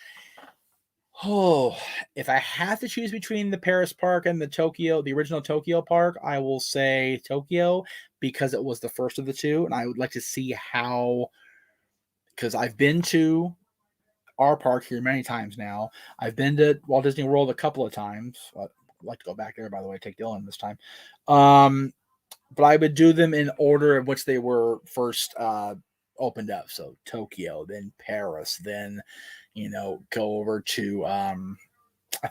Oh, if I have to choose between the Paris park and the original Tokyo park, I will say Tokyo because it was the first of the two, and I would like to see how. Because I've been to our park here many times now. I've been to Walt Disney World a couple of times. I'd like to go back there, by the way. Take Dylan this time. But I would do them in order in which they were first opened up. So Tokyo, then Paris, then go over to I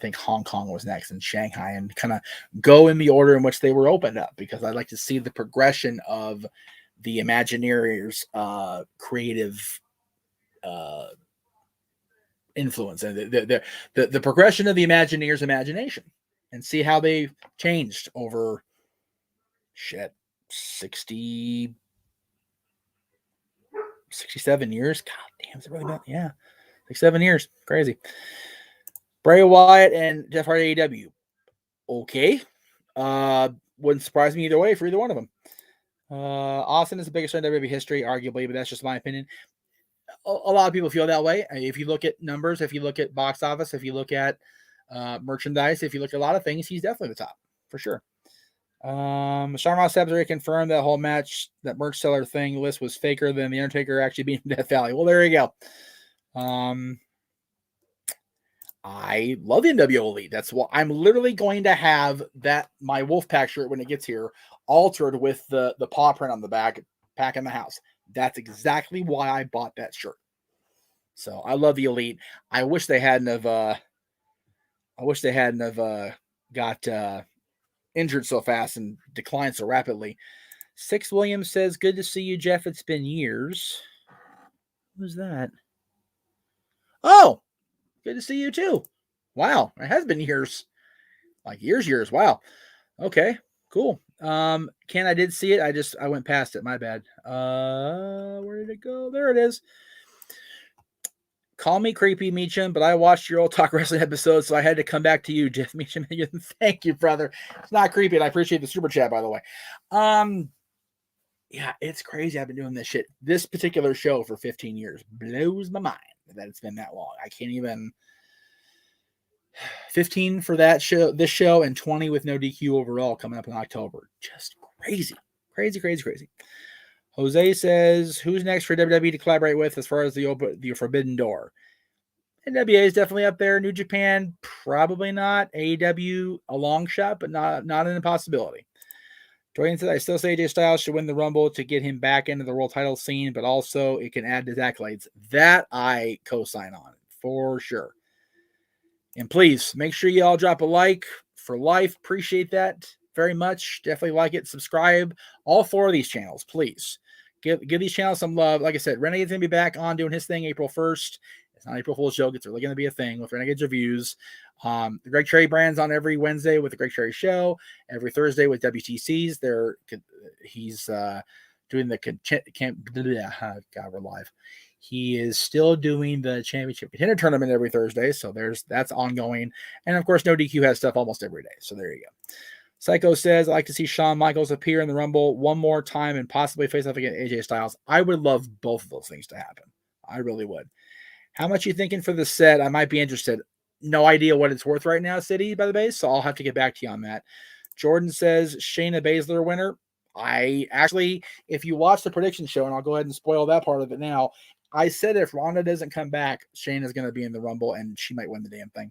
think Hong Kong was next and Shanghai, and kind of go in the order in which they were opened up because I'd like to see the progression of the Imagineers' creative influence and the progression of the Imagineers' imagination and see how they changed over 67 years. God damn, is it really bad? Yeah. 7 years. Crazy. Bray Wyatt and Jeff Hardy AEW. Okay. Wouldn't surprise me either way for either one of them. Austin is the biggest star in WWE history, arguably, but that's just my opinion. A lot of people feel that way. If you look at numbers, if you look at box office, if you look at merchandise, if you look at a lot of things, he's definitely the top for sure. Sharma Sabzari confirmed that whole match, that merch seller thing list was faker than the Undertaker actually being Death Valley. Well, there you go. I love the NWO Elite. That's what I'm literally going to have my Wolfpack shirt when it gets here altered with the paw print on the back, pack in the house. That's exactly why I bought that shirt. So I love the Elite. I wish they hadn't have got injured so fast and declined so rapidly. Six Williams says, "Good to see you, Jeff. It's been years." Who's that? Oh, good to see you too. Wow, it has been years. Like years. Wow. Okay, cool. Ken, I did see it. I went past it. My bad. Where did it go? There it is. Call me creepy, Meacham, but I watched your old Talk Wrestling episode, so I had to come back to you, Jeff Meacham. Thank you, brother. It's not creepy, and I appreciate the super chat, by the way. Yeah, it's crazy. I've been doing this shit. This particular show for 15 years blows my mind that it's been that long. I can't even. 15 for this show, and 20 with no DQ overall coming up in October. Just crazy. Jose says, who's next for WWE to collaborate with as far as the Forbidden Door? NWA is definitely up there. New Japan, probably not. AEW, a long shot, but not an impossibility. Dwayne says, I still say AJ Styles should win the Rumble to get him back into the world title scene, but also it can add to his accolades. That I co-sign on for sure. And please make sure you all drop a like for life. Appreciate that very much. Definitely like it. Subscribe. All 4 of these channels, please. Give these channels some love. Like I said, Renegade's going to be back on doing his thing April 1st. It's not April Fool's joke. It's really going to be a thing with Renegade's Reviews. The Greg Cherry brand's on every Wednesday with the Greg Cherry Show. Every Thursday with WTCs. He's doing the God, we're live. He is still doing the championship contender tournament every Thursday, so that's ongoing. And of course, No DQ has stuff almost every day. So there you go. Psycho says, I'd like to see Shawn Michaels appear in the Rumble one more time and possibly face off against AJ Styles. I would love both of those things to happen. I really would. How much you thinking for the set? I might be interested. No idea what it's worth right now, City, by the base, so I'll have to get back to you on that. Jordan says, Shayna Baszler winner. I actually, if you watch the prediction show, and I'll go ahead and spoil that part of it now, I said if Ronda doesn't come back, Shayna's going to be in the Rumble, and she might win the damn thing.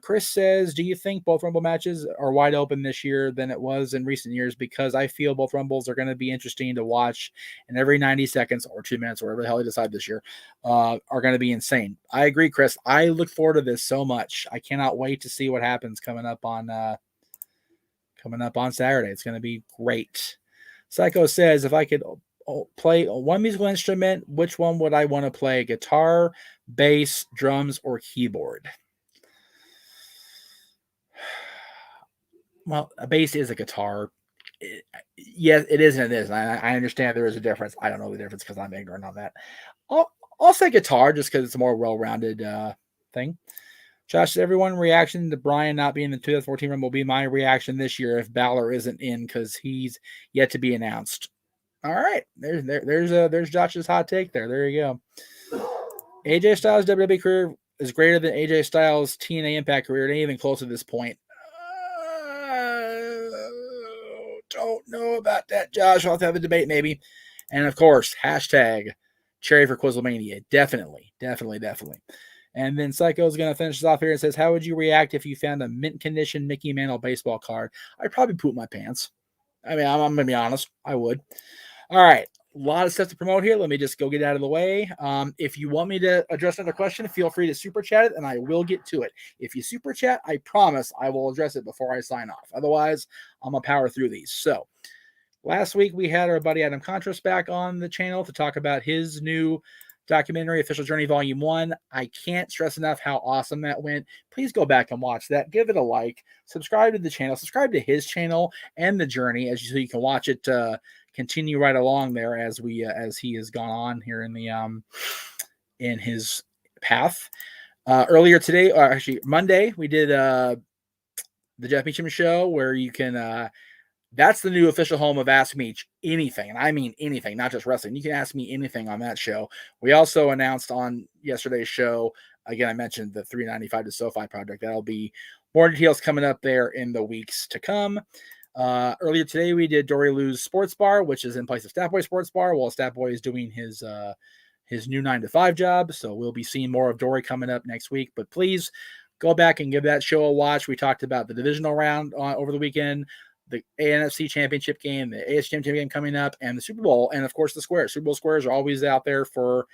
Chris says, do you think both Rumble matches are wide open this year than it was in recent years? Because I feel both Rumbles are going to be interesting to watch, and every 90 seconds or 2 minutes, or whatever the hell they decide this year, are going to be insane. I agree, Chris. I look forward to this so much. I cannot wait to see what happens coming up on Saturday. It's going to be great. Psycho says, if I could play one musical instrument, which one would I want to play? Guitar, bass, drums, or keyboard? Well, a bass is a guitar. Yes, it is and it is. I understand there is a difference. I don't know the difference because I'm ignorant on that. I'll say guitar just because it's a more well-rounded thing. Josh, everyone reaction to Brian not being in the 2014 Rumble will be my reaction this year if Balor isn't in because he's yet to be announced. All right, there's Josh's hot take there. There you go. AJ Styles' WWE career is greater than AJ Styles' TNA Impact career. It ain't even close at this point. Don't know about that, Josh. I'll have to have a debate maybe. And of course, hashtag Cherry for Quizzlemania. Definitely. And then Psycho's going to finish us off here and says, how would you react if you found a mint condition Mickey Mantle baseball card? I'd probably poop my pants. I mean, I'm going to be honest. I would. All right. A lot of stuff to promote here. Let me just go get out of the way. If you want me to address another question, feel free to super chat it, and I will get to it. If you super chat, I promise I will address it before I sign off. Otherwise, I'm going to power through these. So, last week we had our buddy Adam Contras back on the channel to talk about his new documentary, Official Journey Volume 1. I can't stress enough how awesome that went. Please go back and watch that. Give it a like. Subscribe to the channel. Subscribe to his channel and The Journey so you can watch it continue right along there as he has gone on here in his path. Earlier today, or actually Monday, we did the Jeff Meacham show where you can that's the new official home of Ask Meach anything, and I mean anything, not just wrestling. You can ask me anything on that show. We also announced on yesterday's show, again, I mentioned the 395 to SoFi project. That'll be more details coming up there in the weeks to come. Earlier today, we did Dory Lou's Sports Bar, which is in place of Statboy Sports Bar, while Statboy is doing his new 9-to-5 job. So we'll be seeing more of Dory coming up next week. But please go back and give that show a watch. We talked about the divisional round over the weekend, the ANFC Championship game, the AFC Championship game coming up, and the Super Bowl, and of course the squares. Super Bowl squares are always out there for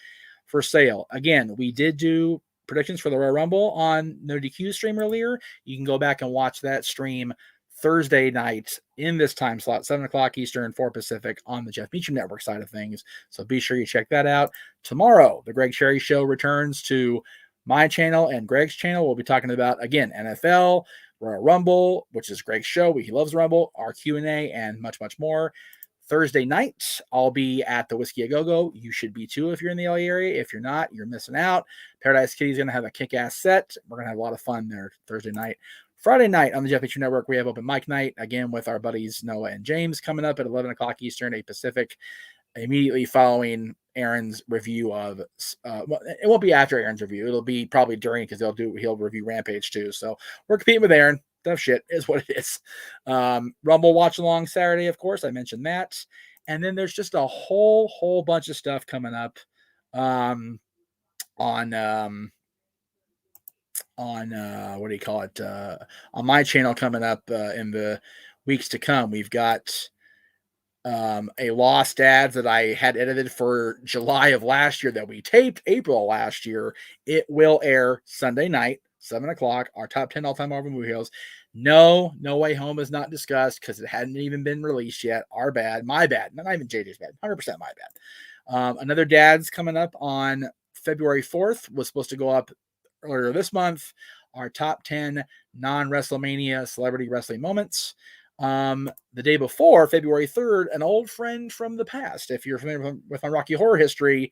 sale. Again, we did do predictions for the Royal Rumble on No DQ stream earlier. You can go back and watch that stream Thursday night in this time slot, 7 o'clock Eastern, 4 Pacific on the Jeff Meacham Network side of things. So be sure you check that out. Tomorrow, the Greg Cherry Show returns to my channel and Greg's channel. We'll be talking about, again, NFL, Royal Rumble, which is Greg's show. He loves Rumble, our Q&A, and much, much more. Thursday night, I'll be at the Whiskey A Go-Go. You should be too if you're in the LA area. If you're not, you're missing out. Paradise Kitty's going to have a kick-ass set. We're going to have a lot of fun there Thursday night. Friday night on the Jeff Meacham Network, we have open mic night, again, with our buddies Noah and James coming up at 11 o'clock Eastern, 8 Pacific, immediately following Aaron's review of, well, it won't be after Aaron's review. It'll be probably during because he'll review Rampage too. So we're competing with Aaron. Tough shit is what it is. Rumble watch along Saturday, of course. I mentioned that. And then there's just a whole bunch of stuff coming up on what do you call it? On my channel coming up in the weeks to come. We've got a Lost ads that I had edited for July of last year that we taped April last year. It will air Sunday night, 7 o'clock, our top 10 all-time Marvel movie heroes. No Way Home is not discussed because it hadn't even been released yet. Our bad. My bad. Not even JJ's bad. 100% my bad. Another dad's coming up on February 4th. Was supposed to go up earlier this month. Our top 10 non-WrestleMania celebrity wrestling moments. The day before, February 3rd, an old friend from the past. If you're familiar with my Rocky Horror history,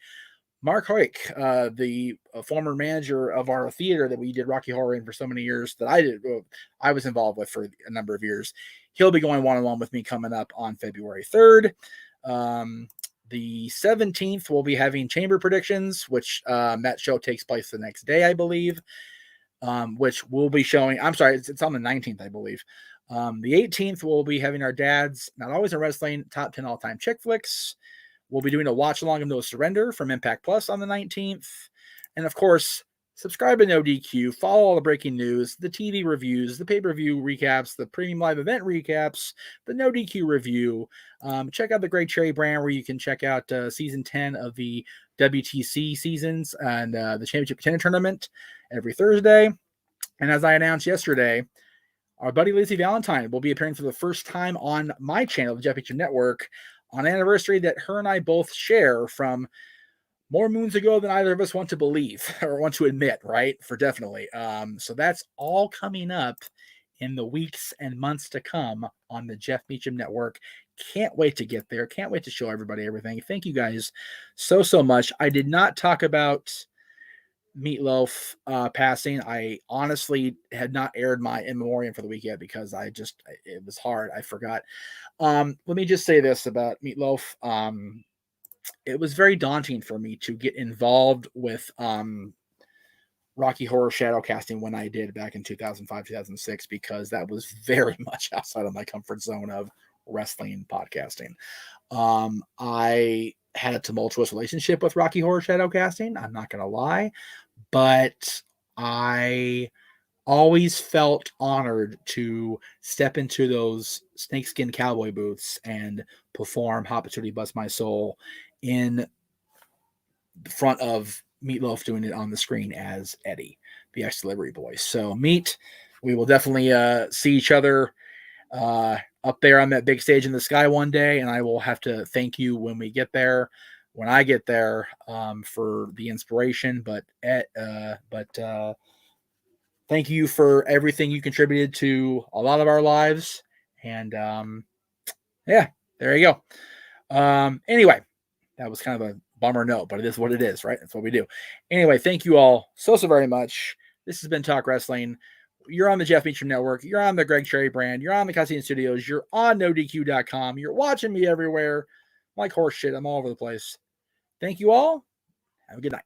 Mark Hoyk, the former manager of our theater that we did Rocky Horror in for so many years, that I was involved with for a number of years. He'll be going one-on-one with me coming up on February 3rd. The 17th, we'll be having chamber predictions, which that show takes place the next day, I believe, which we'll be showing. I'm sorry, it's on the 19th, I believe. The 18th, we'll be having our dad's Not Always in Wrestling Top 10 All-Time Chick Flicks. We'll be doing a watch along of No Surrender from Impact Plus on the 19th. And of course, subscribe to No DQ, follow all the breaking news, the TV reviews, the pay-per-view recaps, the premium live event recaps, the No DQ review. Check out the Great Cherry brand where you can check out season 10 of the WTC seasons and the Championship Contender Tournament every Thursday. And as I announced yesterday, our buddy Lizzie Valentine will be appearing for the first time on my channel, the Jeff Meacham Network, on an anniversary that her and I both share from more moons ago than either of us want to believe or want to admit, right? For definitely. So that's all coming up in the weeks and months to come on the Jeff Meacham Network. Can't wait to get there. Can't wait to show everybody everything. Thank you guys so much. I did not talk about Meatloaf passing. I honestly had not aired my in memoriam for the week yet because it was hard. I forgot. Let me just say this about Meatloaf. It was very daunting for me to get involved with Rocky Horror shadow casting when I did back in 2005, 2006, because that was very much outside of my comfort zone of wrestling podcasting. I had a tumultuous relationship with Rocky Horror shadow casting. I'm not going to lie, but I always felt honored to step into those snakeskin cowboy boots and perform Opportunity Bust My Soul in front of Meatloaf doing it on the screen as Eddie, the ex-delivery boy. So we will definitely see each other up there on that big stage in the sky one day, and I will have to thank you when I get there, for the inspiration. But thank you for everything you contributed to a lot of our lives. And yeah, there you go. Anyway, that was kind of a bummer note, but it is what it is, right? That's what we do. Anyway, thank you all so very much. This has been Talk Wrestling. You're on the Jeff Meacham Network. You're on the Greg Cherry brand. You're on the Casino Studios. You're on NoDQ.com. You're watching me everywhere. I'm like horse shit. I'm all over the place. Thank you all. Have a good night.